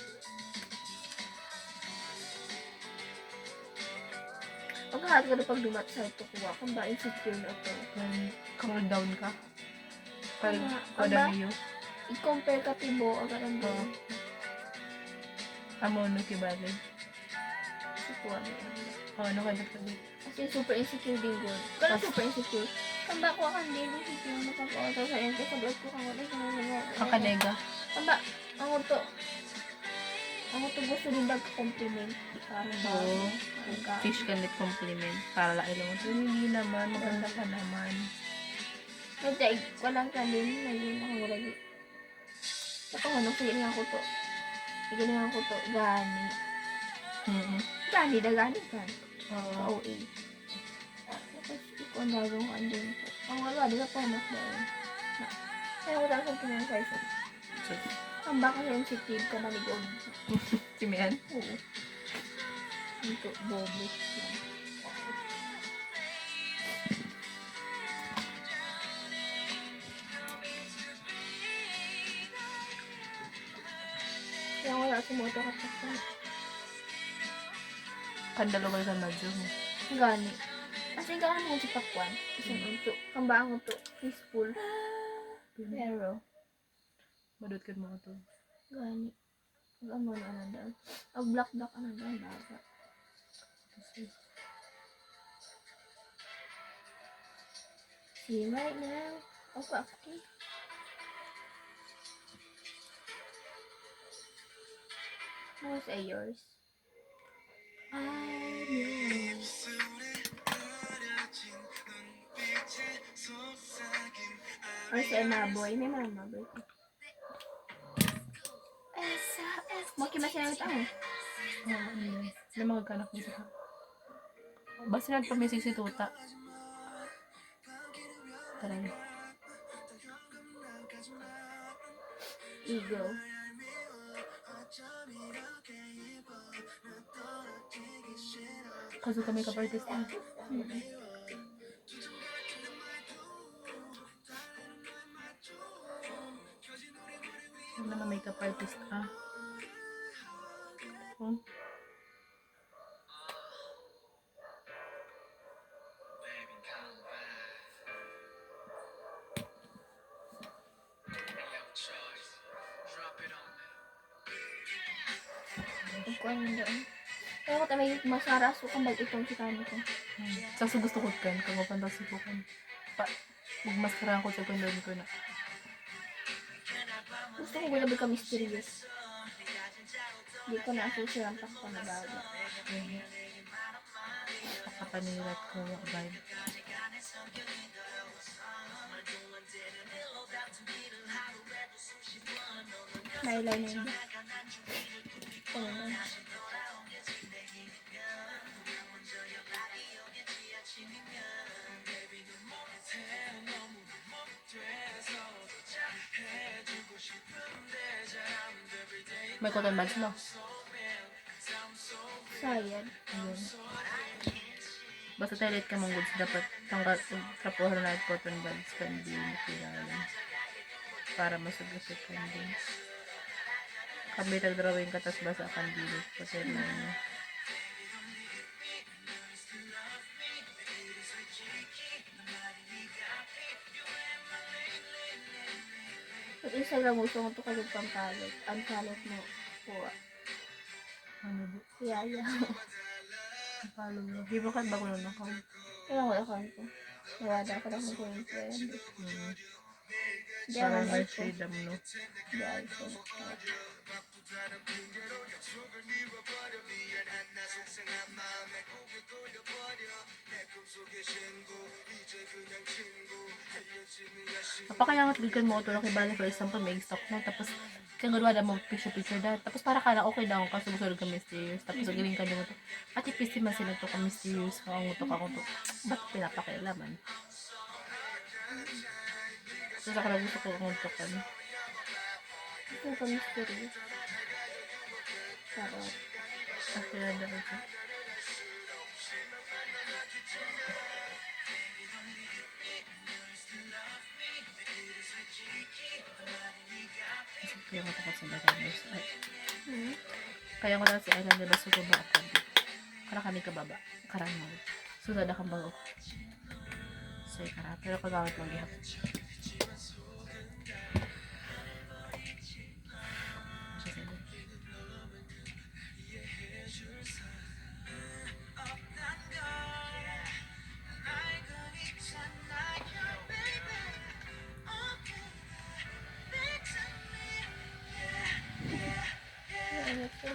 Speaker 2: Pagkahat ka na pag dumat sa ito kuha. Kung ba insecure na ito.
Speaker 1: Kung down ka. Parang
Speaker 2: Tama.
Speaker 1: kada
Speaker 2: Aba?
Speaker 1: niyo.
Speaker 2: I-compare ka tibo. Ang ganun
Speaker 1: Oo.
Speaker 2: doon.
Speaker 1: Amo no kibali.
Speaker 2: Si kuha niya.
Speaker 1: Ano ka dito?
Speaker 2: Kasi super insecure din ko. Kaya super insecure. Tamba ko akan din insecure na pagkakataw sa yan. Kasi sabi ko kang wala
Speaker 1: Ang kanega.
Speaker 2: Tamba, ako to. Ako to gusto din nag-compliment. Parang ba?
Speaker 1: Oo.
Speaker 2: Parang
Speaker 1: Fish can let compliment. Para lang ilaw. Hindi naman. Maganda ka naman.
Speaker 2: Medyo, walang kanin. Ngayon ako wala di. Saka ano, sige nga ko to. Sige nga ko to. Gani. Gani na gani ka.
Speaker 1: Oo.
Speaker 2: OA. Tapos, ikaw ang gagawin ko andun ko. Ang wala, di ka pa mas dahil. Kaya ko tapos ang pinag-size. Ang baka sensitive ka na ligod.
Speaker 1: Si Mian?
Speaker 2: Oo. Ito, bobo. Kaya wala sumuto ka sa
Speaker 1: Kandalo ka sa madyo mo.
Speaker 2: gani. Kasi gano'n mo si Pakwan. Kasi ito, kambaang ito, peaceful. Pero,
Speaker 1: Madot ka mo ito.
Speaker 2: gani. Ang ano daw. Ang black ano daw, baga. See you right now. Okay. Who's yours? I'm yours. Or si Maboy. May mga Maboy ko. Makimasaya ito ako.
Speaker 1: May mga kanak dito ka. Basta nagpamisig si Tuta. Taray.
Speaker 2: Ego.
Speaker 1: Kaso kami ka-parties na. naman makeup artist ka. Hmm?
Speaker 2: Ikuan mo doon. Kaya ko tamay masara so kambal itong si kami ko.
Speaker 1: Sa gusto ko kan, kung mapantasi ko kan. Magmaskarahan ko sa kundon ko na.
Speaker 2: Gusto ko gula ka mysterious. Di ko na asusi ang pakpa na bago.
Speaker 1: Pakapanilat ko yung vibe.
Speaker 2: Nailay na yun. Ano na.
Speaker 1: May cotton buds no?
Speaker 2: Sayad.
Speaker 1: Ayun. Basta toilet ka mong goods, dapat tapuhan na cotton buds kandi material. Para masugasot kandi. Kami nag-drawing ka, tas basa kandi material niya.
Speaker 2: Pag Instagram mo, gusto mo ito kayo pampalot. Ang palot mo. Kuha.
Speaker 1: Ano ba?
Speaker 2: Yaya.
Speaker 1: Follow mo. Di ba ba ko nun ako?
Speaker 2: Kaya ko account ko. Nawada ko lang kung yung friend. Hindi
Speaker 1: Parang
Speaker 2: ako
Speaker 1: may
Speaker 2: iPhone.
Speaker 1: freedom no?
Speaker 2: Hindi iPhone.
Speaker 1: Napakayangat gikan mo ito nakibali for example may stock na tapos kaya nga da mo picture da tapos para ka na okay daw ka sumusunod ka mysterious tapos galing ka mo to ati pisi man sila to ka mysterious ka ang utok ako to ba't pinapakialaman so sa kala gusto ko ang utokan
Speaker 2: Gusto ko mysterious. Sarap.
Speaker 1: kaya da ito kaya ko takot sa Islanders ay kaya ko lang si Islanders baso ko ba ako kara kami kababa karang mo susada kang bago say kara pero kagamit lang gihap
Speaker 2: Ano to?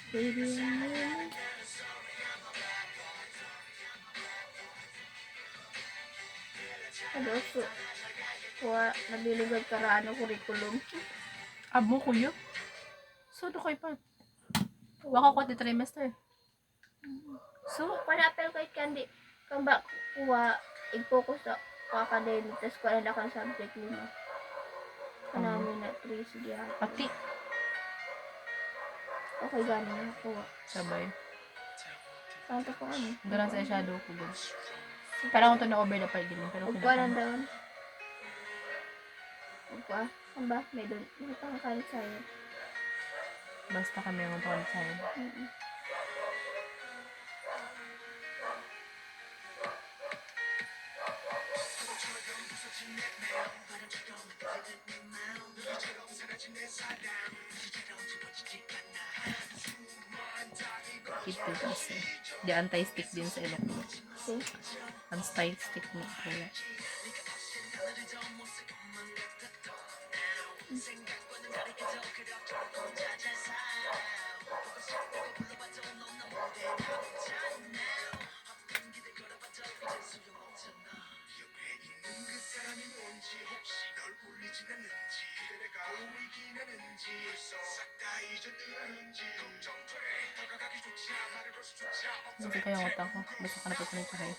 Speaker 2: Baby, ano so, kuha, nabiligad ka ano curriculum.
Speaker 1: abo ko yun so do koy pa waka ko di trimester so
Speaker 2: Panapel kay kandi, kung ba kuha, i-focus sa academic, tapos kuha na kang subject lima. Kanami na 3, sige ha.
Speaker 1: pati
Speaker 2: Okay, gano'n na kuha.
Speaker 1: sabay
Speaker 2: Kanto ko ano.
Speaker 1: doon sa shadow ko guys parang ko to na over the part din pero
Speaker 2: Ugpa lang doon. Ugpa. Ang ba? May doon. May pangakalit sa'yo.
Speaker 1: basta kami ang tawag sa'yo ito kasi di anti-stick din sa ilok ko
Speaker 2: Okay.
Speaker 1: anti-stick mo kaya Kasi kaya ang utang ko. Basta ka napipunit ka rin.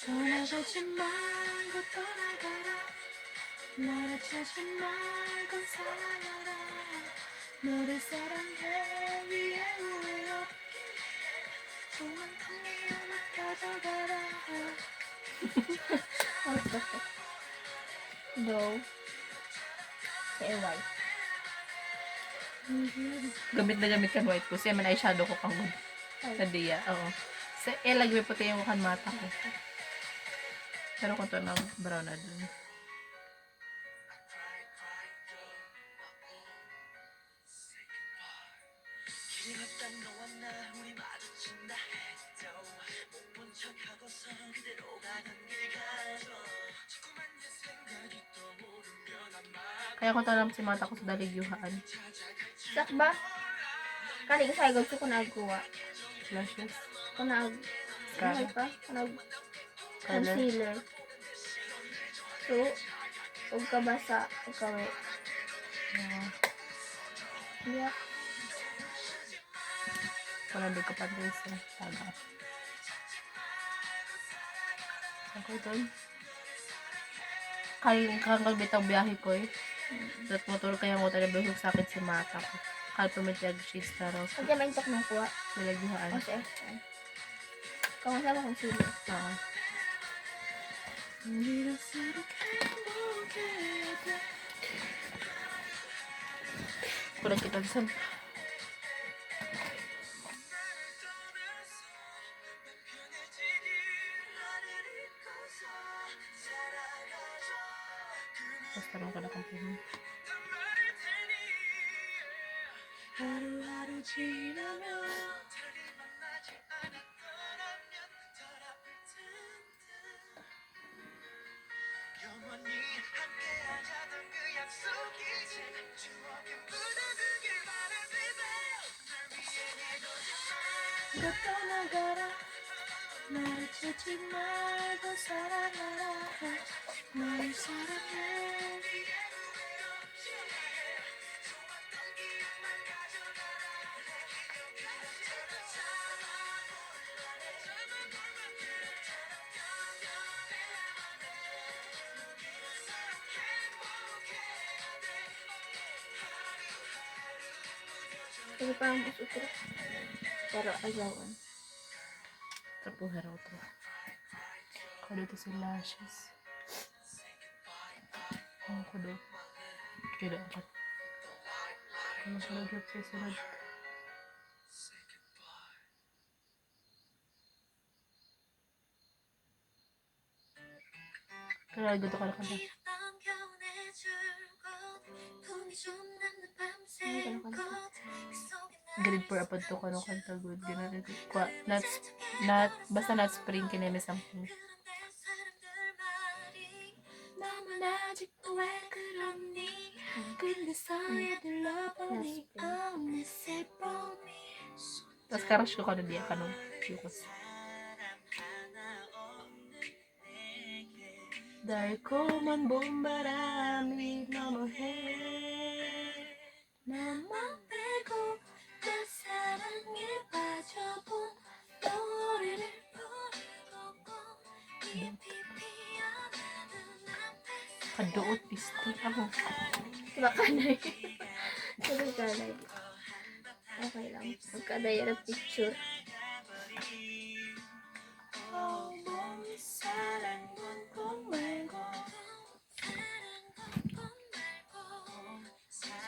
Speaker 1: 떠나가지 말고 떠나가라 나를 찾지 말고 사랑하라 너를 사랑해 위에 후회 없기에 조만큼 미움을 가져가라
Speaker 2: No. Say white.
Speaker 1: Gamit na gamit kan white ko. Siya man eyeshadow ko kang good. Sa diya, oo. Sa lagi puti yung kan mata ko. Pero kung to ng brown na dun. Kaya ko tanam si mata ko sa daligyuhan.
Speaker 2: Sak ba? Kali sa igod ko nagkuha.
Speaker 1: Lashes.
Speaker 2: Kunag
Speaker 1: Cara.
Speaker 2: pa? Kunag
Speaker 1: Color.
Speaker 2: concealer. So, huwag ka basa. Huwag ka may. Yeah.
Speaker 1: Walang ka pa rin sa taga. Ako doon. Kaya bitang biyahe ko eh. At motor kaya mo tayo busog sakit si mata ko. Kaya pumitiyag sheets na raw.
Speaker 2: Huwag ka may tok ng kuha.
Speaker 1: Nilagyan.
Speaker 2: O, sa FM. Kamasama concealer.
Speaker 1: Oo. Kulang kita sa basta lang ko na kampunin. 하루하루 지나면 영원히 함께하자던 그 약속이 이제 추억에 묻어두길 바래 baby 널 위해 내놓은 너 떠나가라 나를 찾지 말고 사랑하라 널 사랑해
Speaker 2: Kasi parang mas utro. Pero agawan.
Speaker 1: Trapuhero to. Kudo to si lashes. Ang kudo. Kudo ang kung sunod sa sunod. Pero gusto ka na kanta. Grade 4 apod to kano kanta good. Ganun ko. Not basta not spring kineme sample. 나만 아직도 왜 그러니 근데 서예들러 보니 어느새 봄이 tas crush ko kano diya kanong yukos 달콤한 봄바람이 넘어해 나만 빼고 내 사랑에 빠져본 노래를 부르고 깊이 kaduot piste ako.
Speaker 2: Diba kanay? Diba kanay? Okay lang. Magkadaya ng picture.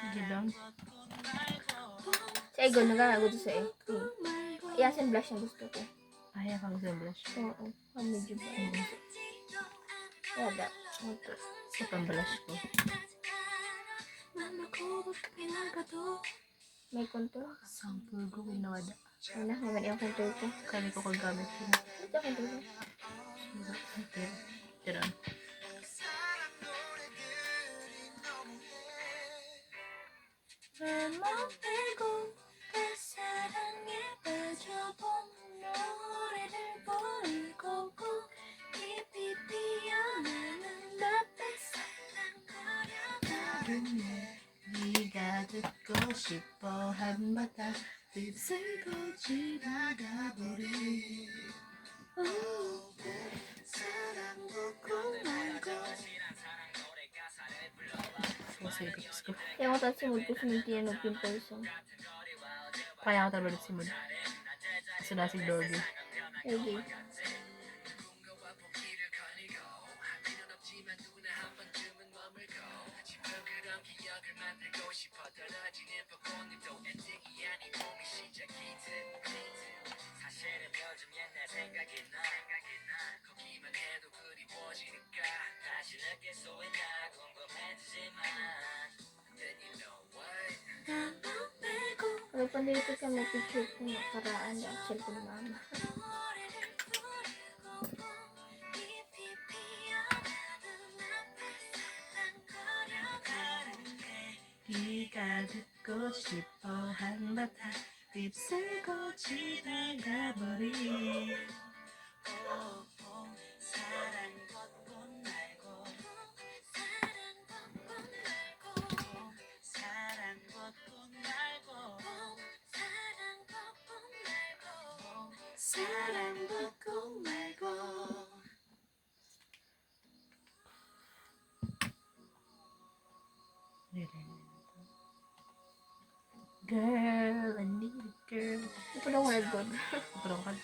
Speaker 1: Sige lang.
Speaker 2: Sa Egon, nagkakagusto sa acting. Yasin blush ang gusto ko.
Speaker 1: Ay, akang sa blush.
Speaker 2: Oo. Ang medyo ba? Wala. Okay.
Speaker 1: Sa pamblush ko.
Speaker 2: May contour?
Speaker 1: Sample ko winawada.
Speaker 2: Ano, naman yung contour ko.
Speaker 1: Kali ko kagamit ko.
Speaker 2: Ito contour ko.
Speaker 1: Okay. Tira. 나만 빼고 내 사랑에 빠져본 노래를 부르고 깊이 피어나는 낯빛 궁금해 네가 듣고 싶어 한바탕 휩쓸고 지나가버린 사랑도 꼭 말고
Speaker 2: Kaya ako tapos simod ko sumintiyan ng pimples.
Speaker 1: Kaya ako talaga si Moon. Sila si Dorby.
Speaker 2: Hindi. Pero pandito ka may picture ko nakaraan na cellphone ni mama.
Speaker 1: 네가 듣고 싶어 한바탕 휩쓸고 지나가버린 사랑 걷고 말고 사랑 걷고 말고 사랑 걷고 말고 Girl, I need a girl.
Speaker 2: Hindi ko na ako nag-god.
Speaker 1: Parang kan.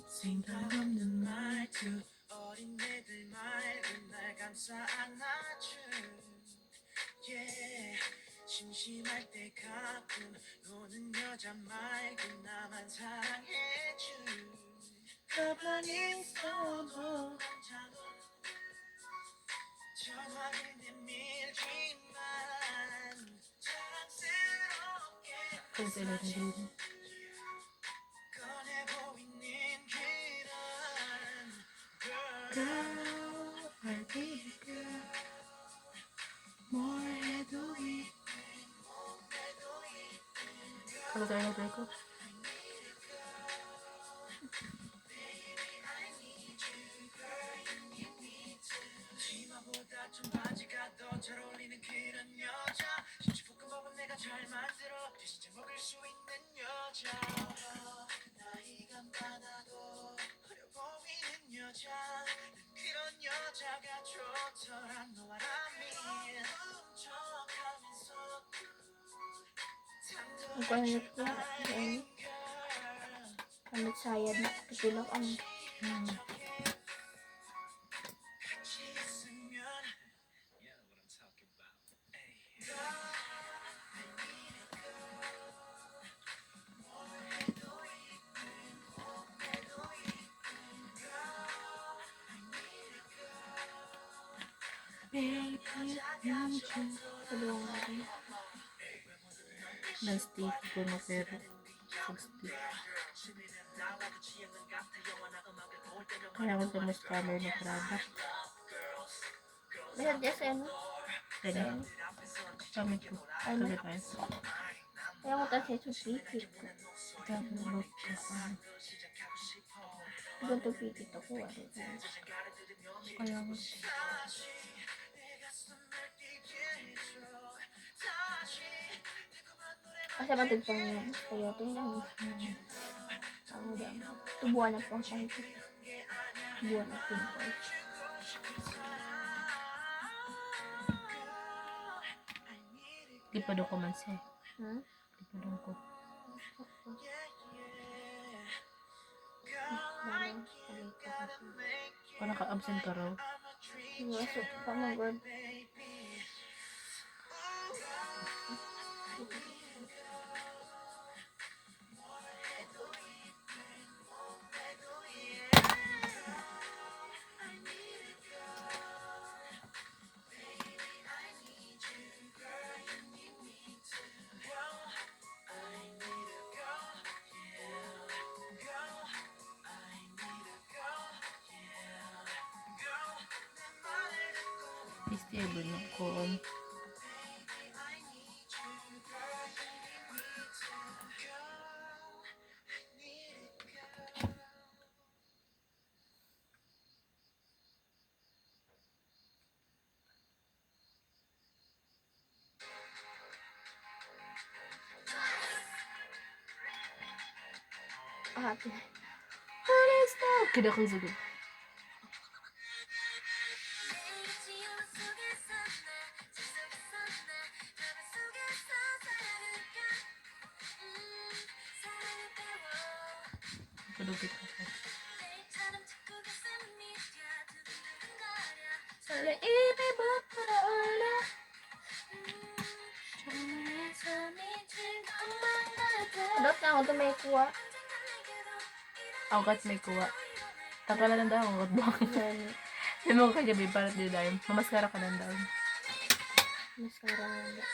Speaker 1: 생각 없는 말투 어린애들 말고 날 감싸 안아준 yeah. 심심할 때 가끔 노는 여자 말고 나만 사랑해준 가만히 있어도 전화를 내밀지만 사랑스럽게 꺼내 보이는 그런 Girl, I need a girl 뭘 해도 가서 잘 해도 될까? 치마보다 좀 바지가 더 잘 어울리는 그런 여자 김치볶음밥은 내가 잘 만들어 대신 먹을 수 있는 여자 나이가 많아도 어려 보이는 여자 그런 여자가 좋더라 너와 나는
Speaker 2: Ang pangalit niya. Then, kamit sayad na. Katulak ang tulungan natin.
Speaker 1: 난 스테이크 굶어 pero sugsti. Kaya ko sa mas color na product.
Speaker 2: Lahat niya sa ano.
Speaker 1: Ganyan. Kamit ko.
Speaker 2: Ano?
Speaker 1: Kaya tayo.
Speaker 2: Kaya ko tapos sa pipit ko.
Speaker 1: Kaya ko look ko sa
Speaker 2: Ibang to pipit ako. Ano?
Speaker 1: kaya ko
Speaker 2: Kasi matagpang yun. Kaya ito yun. Ang dami. Tubuan na pang pangkit. Tubuan na pimples.
Speaker 1: di pa doon ko man siya.
Speaker 2: Hmm?
Speaker 1: Di pa doon ko.
Speaker 2: Parang palit ko kasi.
Speaker 1: Kung naka-absent ka raw.
Speaker 2: Iwasok pa mo, God.
Speaker 1: Stable ng kon.
Speaker 2: Happy.
Speaker 1: Kida ko sa Kadugit ako.
Speaker 2: Adot na ako ito may kuha.
Speaker 1: Angkat may kuha. Takala lang daw, angkat ba? Hindi mo kagabi para di dahil. Mamaskara ka lang daw.
Speaker 2: Mascara nga.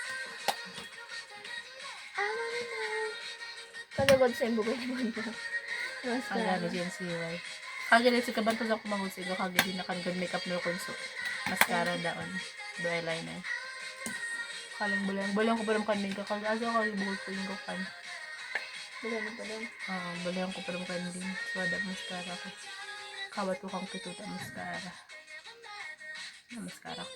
Speaker 2: Kagagod sa imbugay ni Banda.
Speaker 1: Ang
Speaker 2: Mascara.
Speaker 1: gano'n dyan si Y. Kagalit si kabantos ako kumangusig ko. Kagalit na kanagad makeup na konso. Mascara daon. Do eyeliner. Kalang bulang. Bulang ko pa rin kanin ka. Asa ko kagibugol ko yung kukan.
Speaker 2: Wala na pa lang.
Speaker 1: Oo, bulang ko pa rin kanin. So, adap mascara ko. Kawat ko kang pituta mascara. Na mascara ko.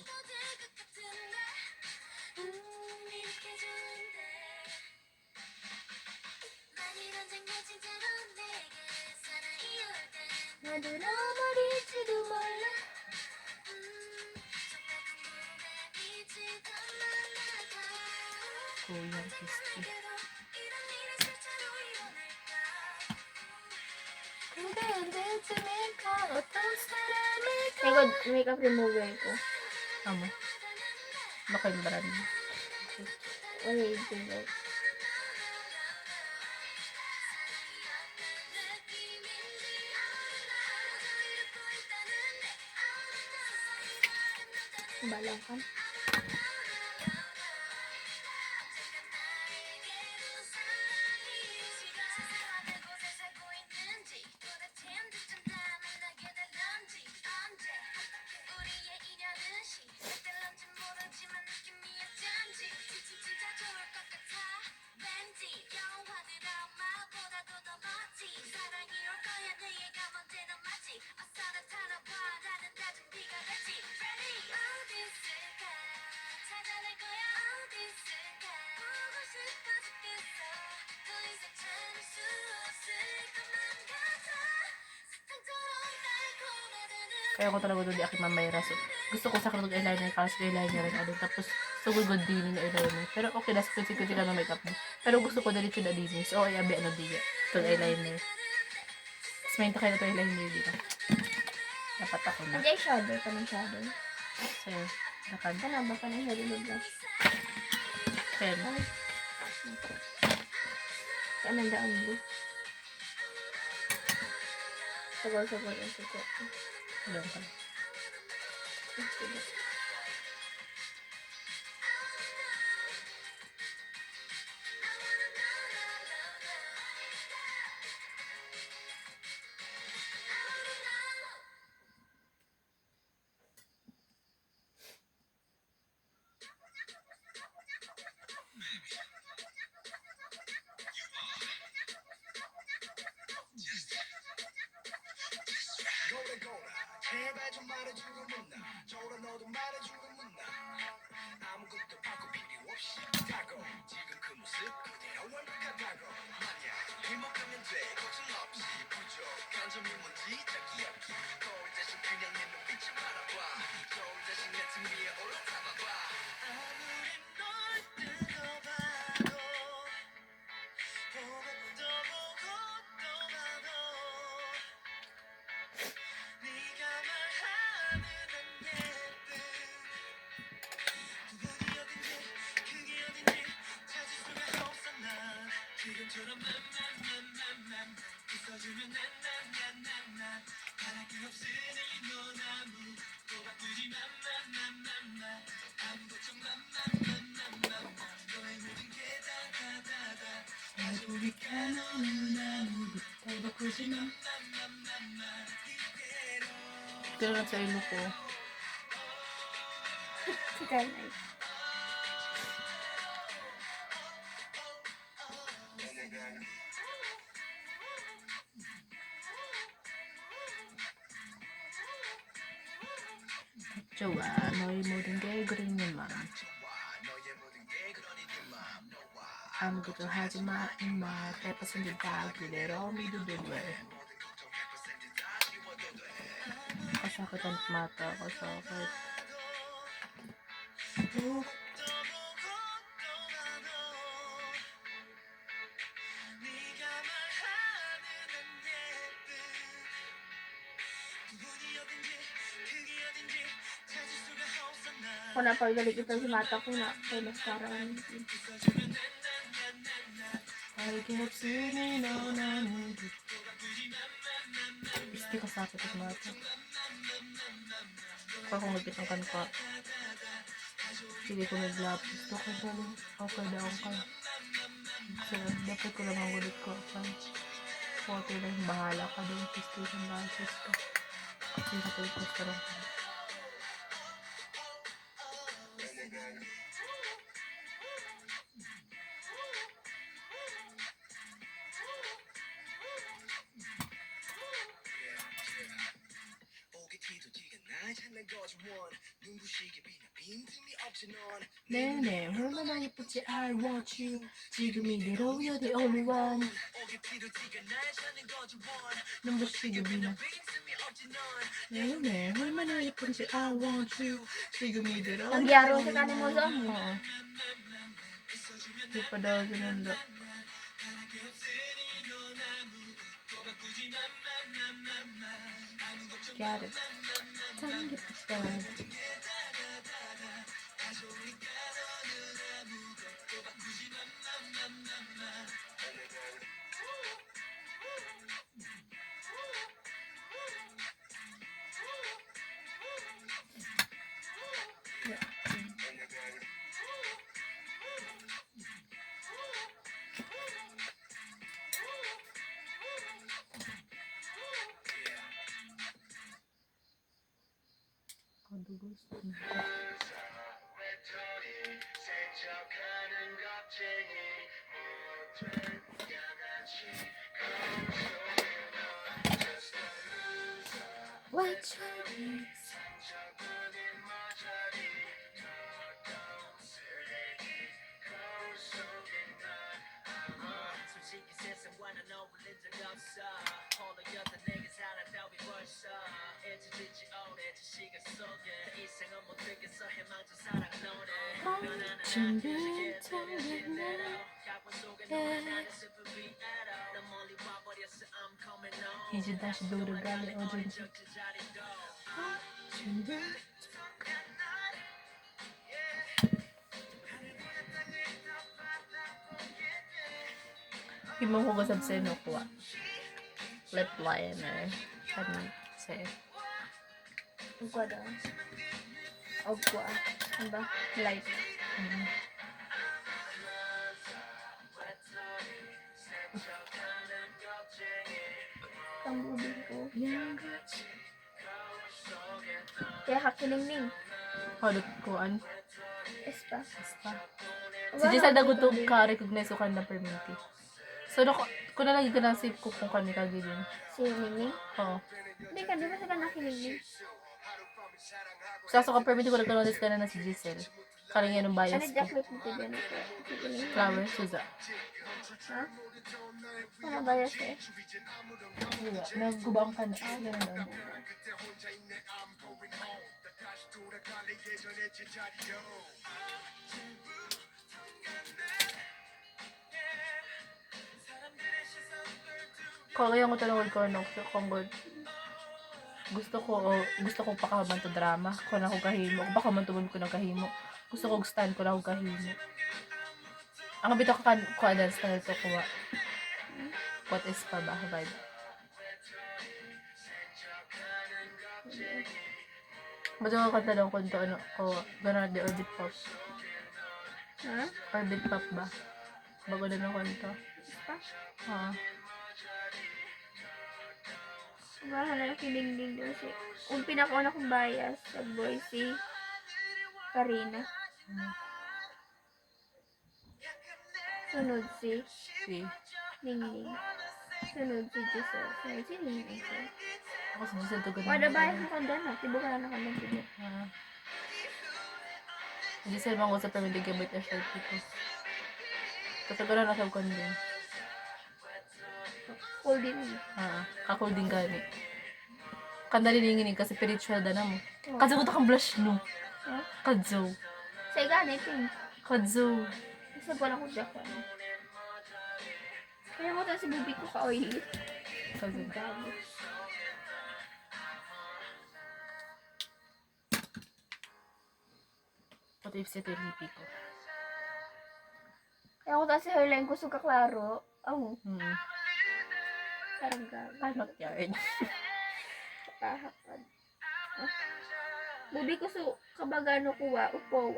Speaker 1: Kuyang Christy.
Speaker 2: Kagod, makeup remover ko.
Speaker 1: Amo. Baka yung brand.
Speaker 2: Wala yung tingog. Balang ka.
Speaker 1: Kaya ko talaga doon di aking mamayra. So, gusto ko sa kanag eyeliner, kalas eyeliner rin adon. Tapos, sugod din na eyeliner. Pero okay, das kasi ka ng makeup mo. Pero gusto ko dali siya din. So, ay abi ano diya. Ito eyeliner. Tapos may kayo na ito eyeliner dito. Dapat ako na.
Speaker 2: Hindi shadow pa ng shadow.
Speaker 1: So, nakan.
Speaker 2: Ano ba pa ng shadow na blush?
Speaker 1: Pen.
Speaker 2: Ay. Ano daan blue? Sabaw-sabaw yung suko.
Speaker 1: Alam ka.
Speaker 2: Sige.
Speaker 3: 제발 좀 말해주고 묻나 저런 너도 말해주고 묻나 아무것도 바꿀 필요 없이 타고 지금 그 모습 그대로 완벽하다고 만약 행복하면 돼 걱정 없이 부족한 점이 뭔지 적기 없기 거울 대신 그냥 내 눈빛을 바라봐 거울 대신 내 등 위에 올라타봐봐 아무리 널 뜯어봐도 보고 또 보고 또 봐도 네가 말하는 안개들 부분이 어딘지 그게 어딘지 찾을 수가 없어 난 지금처럼 맘맘맘맘맘 웃어주면 난난난난난 바랄 게 없으니 넌 아무도 바꾸지 맘맘맘맘맘 아무것도 맘맘맘맘맘 너의 모든 게 다다다다 아주니까 너는 아무것도 바꾸지 맘맘맘맘맘
Speaker 1: Ito lang sa ilo ko.
Speaker 2: Sige, nice.
Speaker 1: 좋아, 너의 모든 게 그린 내 맘. 아무것도 하지 마 임마 대파순대 다 그대로 믿어도 돼 kasakit ang mata kasakit
Speaker 2: Kung napagalit ito si mata ko na kay mascara
Speaker 1: I kept singing on and isti kasakit ang mata kakungagit ang kanka hindi ko naglapis to kasi okay daw ka so dapat ko lang ang ulit ko photo lang bahala ka doon isti ng lashes ko kasi natulpos ka lang 네네 얼마나 예쁘지 I want you 지금 이대로 you're the only one 눈부시게 비나 네네 얼마나 예쁜지 I want you 지금 이대로
Speaker 2: Nagyaro sa kanin mo doon.
Speaker 1: oo di pa daw ginanda got it 참 예쁘다 가두고 싶은데 What's your name? 이제 다시 노래가래 어딘지 himuhugas sa sinukwa lip liner kan say
Speaker 2: Ugwa daw. Ugwa. Ano ba? Light. Ang ubig ko. Kaya hakiningning.
Speaker 1: halot kuan
Speaker 2: Espa.
Speaker 1: pa si Jessa daguto ka recognize ko kan na permiti so no ko na lagi ka na save ko kung kami kagilin
Speaker 2: Si Ningning.
Speaker 1: oo
Speaker 2: Hindi ka, di ba sila nakiningning?
Speaker 1: so ka permiti ko nagkanotis ka na si Giselle kaling yan ang bias
Speaker 2: Ano
Speaker 1: ko
Speaker 2: jacket mo din ito?
Speaker 1: flower Suza
Speaker 2: Ha? Ano ba yun eh?
Speaker 1: naggubang ka na yan doon kaya ko tanong ko no kung gusto ko pakahaman to drama ko na ko kahimo ko baka man tubon ko na kahimo gusto ko stand ko na ko kahimo ang bitaw ka ko dance na to ko what is pa ba vibe Madyo ko tanong kung to ano ko gana de orbit pop
Speaker 2: Ha?
Speaker 1: orbit pop ba bago na ng kwento
Speaker 2: Espa? Bahala na kiningning daw si... Kung pinakauna kong bias sa boy si Karina. Sunod si
Speaker 1: si
Speaker 2: Ningning. Sunod si Giselle. Sunod si Ningning.
Speaker 1: ako sa Giselle to ganun
Speaker 2: Wala bias mo kanda na. Tibo ka na kanda tibo.
Speaker 1: Giselle bang ko sa permitig gamit na shirt ko Katagalan na sa kon din.
Speaker 2: Cool din.
Speaker 1: Kakul din gani. Kanda liningin kasi spiritual da na mo.
Speaker 2: Oh.
Speaker 1: Kadzo ko takang blush no.
Speaker 2: Huh?
Speaker 1: Kadzo.
Speaker 2: Sa igani, pink.
Speaker 1: Kadzo.
Speaker 2: Isa pa lang ko siya ko. Kaya mo tayo si bibi ko ka-oily.
Speaker 1: Kadzo.
Speaker 2: Gago.
Speaker 1: Pati if ito yung lipi ko.
Speaker 2: Kaya ko tayo si hairline ko suka klaro. Oh, parang gago.
Speaker 1: Paano yan?
Speaker 2: Kahapad. Ah. Bibi ko so kabagano ko upo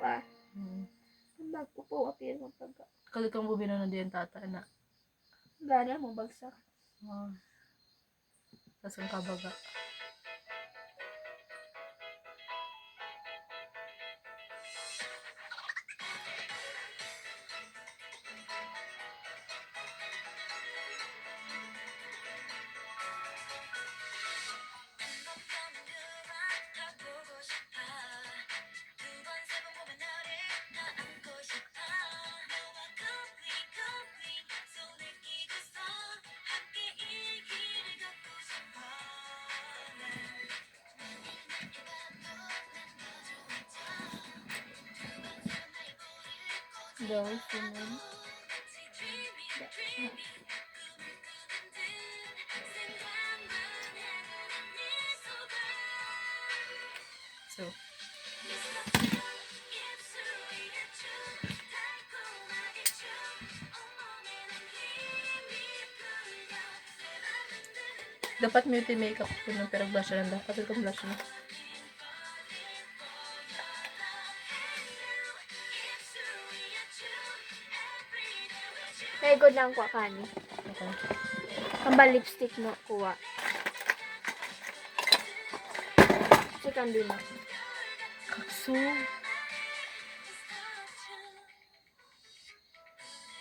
Speaker 2: Pag upo pero magpaga.
Speaker 1: Kasi kung bubino na diyan tata na.
Speaker 2: Gani mo bagsak.
Speaker 1: Tapos ang kabaga.
Speaker 2: Gawin sunod.
Speaker 1: So, dapat beauty makeup ko nun, pero blush lang dapat. Kasi kung blush na.
Speaker 2: Very good lang kuha kani.
Speaker 1: Okay.
Speaker 2: Kambal lipstick no kuha. Sikan din mo.
Speaker 1: Kakso.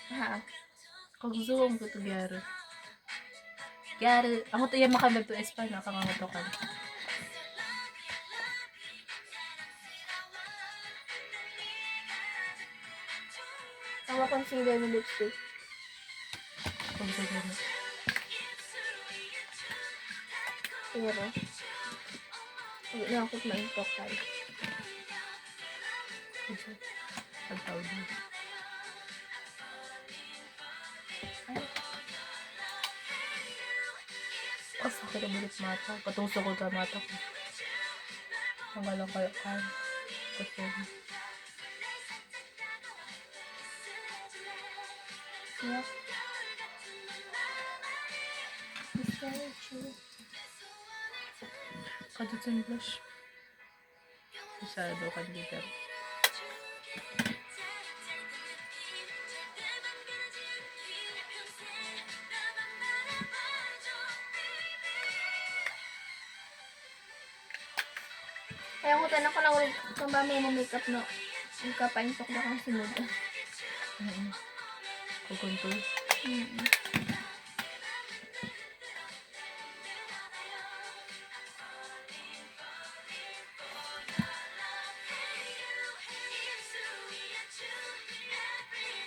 Speaker 2: Ha.
Speaker 1: Kakso ang buto gyaro. Gyaro. Ako to yan makamag to espa na kangangotokan.
Speaker 2: Ang concealer ng lipstick.
Speaker 1: Kakso gano'n.
Speaker 2: Pero hindi na ako maintok tayo.
Speaker 1: Kakso. Pagtawag mo. Oh, sakit ang bulit mata. Patusok ko sa mata ko. Hanggalang kayo kan. Gusto mo.
Speaker 2: Yeah. It's very true.
Speaker 1: Kadot sa blush. Masyado kan dito.
Speaker 2: Kaya ko tanong ko lang ulit kung ba may makeup no. Yung kapaintok na kang sunod.
Speaker 1: Kukuntul.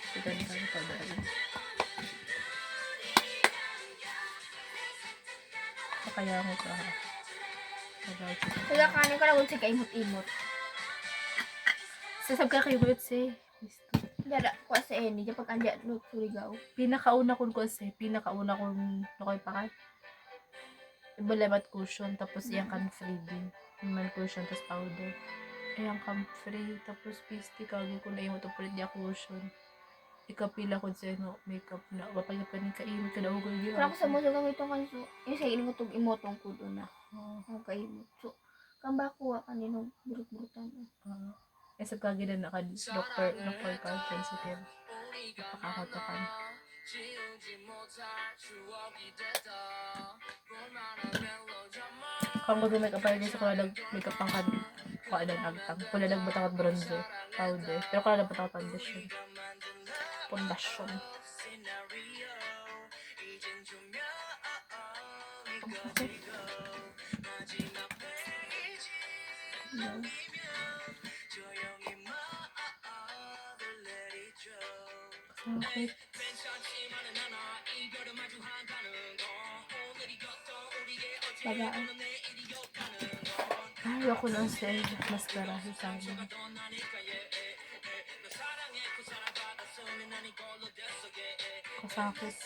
Speaker 1: Kita na kami pagdali. Kaya mo ka ha.
Speaker 2: Kaya kanin ko lang ulit sa imot-imot.
Speaker 1: Sasab ka kayo ulit si.
Speaker 2: Dada ko sa eni. Diyan pag andyan no surigaw.
Speaker 1: Pinakauna kong kasi, pinakauna kong nakoy pa ka. Ibalamat cushion, tapos iyang free din. Naman cushion, tapos powder. Iyang free, tapos pasty, kagi ko na yung ito niya cushion. Ikapila ko sa makeup na, wapagap ka ni kaimot ka na ako gawin.
Speaker 2: Pero ako sa muso kang itong kanso. Yung sa inimotong imotong ko doon na. Ang kaimot. So, kamba kuha kaninong burut-burutan.
Speaker 1: Sa kagi na naka-doctor card sensitive. Napakakotokan. Kung gusto may kapal din sa kung makeup pang kuadan agtang. Kung nagbatakot bronzer, powder. Pero kung nagbatakot foundation. Pundasyon. Okay.
Speaker 2: Bagaan.
Speaker 1: Ay, ako ng sel. Mascara sa sabi. Kasakit.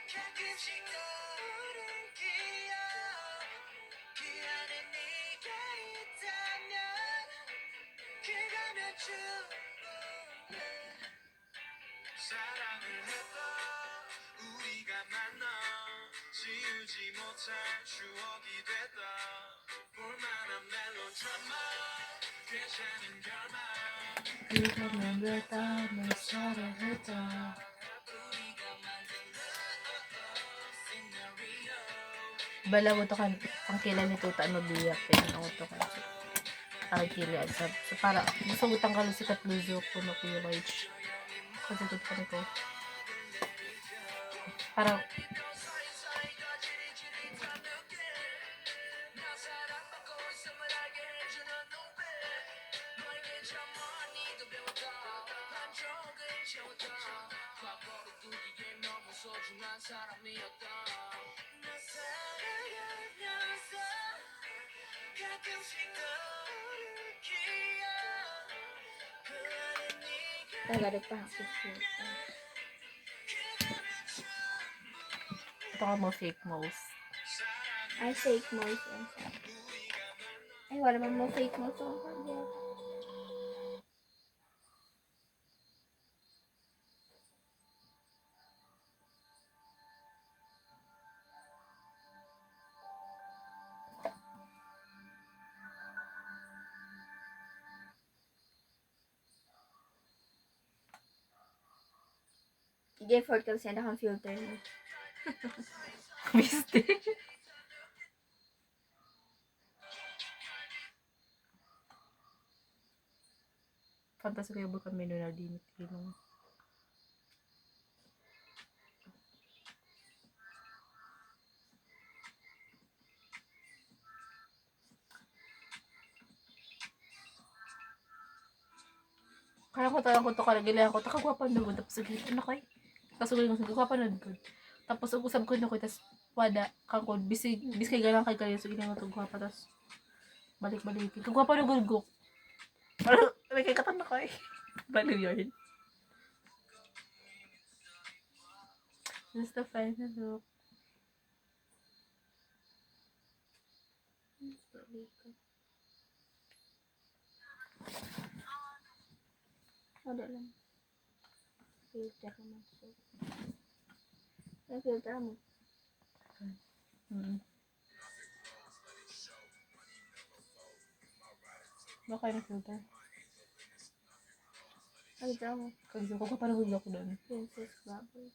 Speaker 3: 가끔씩 떠오른 기억 그 안에 네가 있다면 그거면 충분해 사랑을 했던 우리가 만나 지우지 못할 추억이 됐다 볼만한 멜로드라마 괜찮은 결말
Speaker 1: 그러면 왜다내 사랑했다. Bala mo to kan ang kila ni Tuta no biya pinang to kan ang kila sa para gusto utang kalo si Katluzo ko no kuya Rich kasi to kan ko para
Speaker 3: 가끔씩 떠오른 기억 그 안에 네가
Speaker 2: Tagalog pa ako siya.
Speaker 1: ito ka mo fake mouse.
Speaker 2: Ay, fake mouse. Ay, wala man mo fake mouse. Oh, yeah. Sige, 4% akong filter mo.
Speaker 1: Miste. Fantasy kayo ba kami na dinit kinong kaya ko talang ko to kalagilan ko takagwapa na gud tapos sige ano kay tapos ulit ko gwapa na gud tapos usab ko na ko tas wada kang ko bisig biskay galang kay kayo so ginang to gwapa tas balik kagwapa na gud ko parang may kay katan na kay baliw yun. Just the final look.
Speaker 2: Wala lang. Filter naman siya. Yung filter mo.
Speaker 1: Baka na filter.
Speaker 2: Filter mo.
Speaker 1: Kasi ko parang gud ako doon.
Speaker 2: Princess Bubble.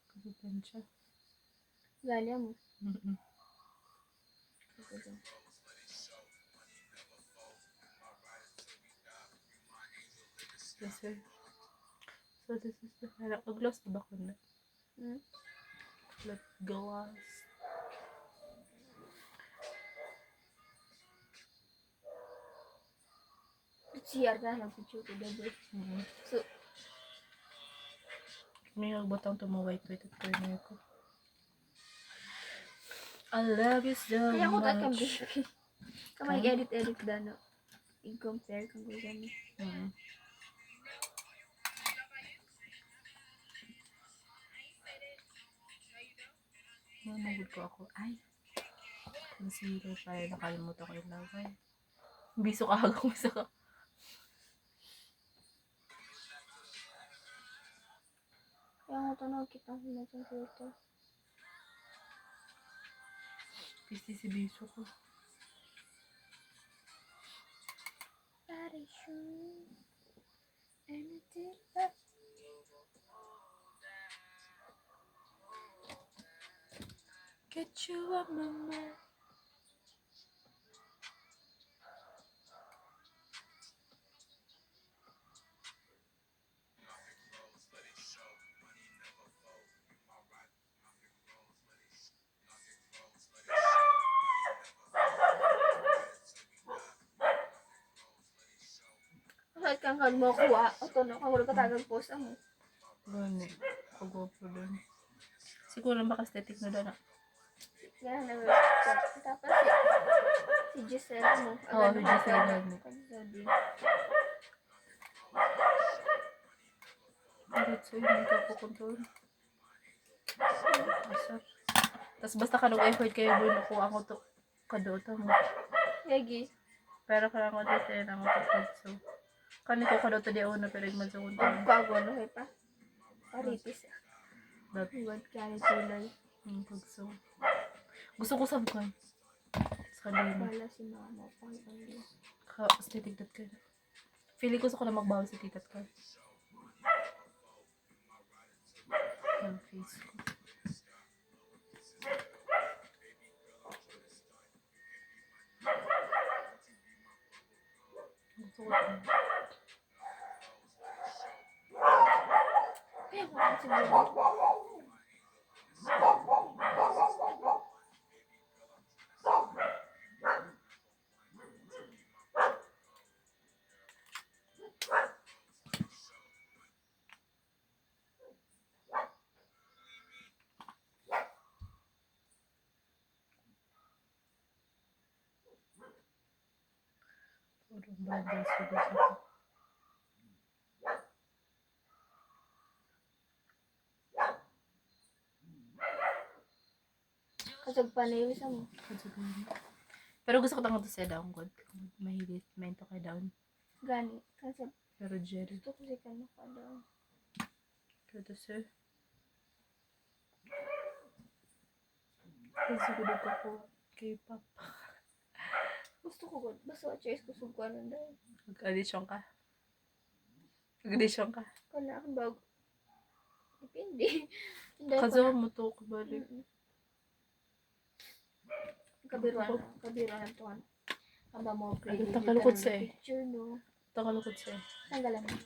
Speaker 1: Kasi pan siya.
Speaker 2: Galia mo. Ito dyan.
Speaker 1: Yes, sir. So, this is the final. Gloss ba ko na? Lip gloss.
Speaker 2: CR ka lang picture ko double. So,
Speaker 1: May nagbutang to mo white at corner ko. I love you so
Speaker 2: kaya ko tatang
Speaker 1: much.
Speaker 2: biscuit. Kamay edit da no. I-compare kung gano'n.
Speaker 1: Mamagod ko ako. Ay. Concealer pala. Nakalimutan ko yung lagay. Biso ka hagong isa ka.
Speaker 2: Kaya nga tanong kita ko na siyang filter.
Speaker 1: Pisti si biso ko.
Speaker 2: Parisyon. Anything but
Speaker 1: Get you up my mind.
Speaker 2: kahit kang kan mo kuha. O to no, kung wala ka tagang post mo.
Speaker 1: Gani. Pag-go po dun. Siguro baka aesthetic na na.
Speaker 2: Yan, tapos si Giselle mo.
Speaker 1: Oo, si Giselle mo. Pero so yun, hindi ka po control. Asar. Tapos basta ka nag-effort kayo doon, nakuha ko to. Kadota mo.
Speaker 2: Yagi.
Speaker 1: Pero kaya ko dito yun ang matapag. So, kanito kadota di ako na pero magsakunta.
Speaker 2: Pagbago, no? Pa? Paritis.
Speaker 1: Dati.
Speaker 2: Iwag kaya tuloy.
Speaker 1: Pagso. Gusto ko sabkan. Sa kanina.
Speaker 2: Wala si mama.
Speaker 1: Aesthetic dat ka. Feeling ko na magbawas si titat ka. Yung face ko. Gusto ko ito.
Speaker 2: Kaya ko lang siguro.
Speaker 1: Puro bundles ko gusto ko.
Speaker 2: Kasag pa na yung isa mo.
Speaker 1: Pero gusto ko tanong to sa down god. Mahilit. Mento kay down.
Speaker 2: Gani. Kasag.
Speaker 1: Pero Jerry.
Speaker 2: Gusto ko si Kano ka daw.
Speaker 1: Kaya sir. Kasi siguro ko K-pop.
Speaker 2: Gusto ko good. Basta choice ko sugwa nun daw.
Speaker 1: Mag-audition ka. Mag-audition ka.
Speaker 2: Kala akong bago. Depende. Hindi ko
Speaker 1: Kaso
Speaker 2: na.
Speaker 1: mo to ko balik.
Speaker 2: Kabiruan na. Kabiruan na tuwan. Kamba mo.
Speaker 1: Ay, takalukot sa eh.
Speaker 2: Picture no.
Speaker 1: Takalukot siya.
Speaker 2: Tanggalan mo.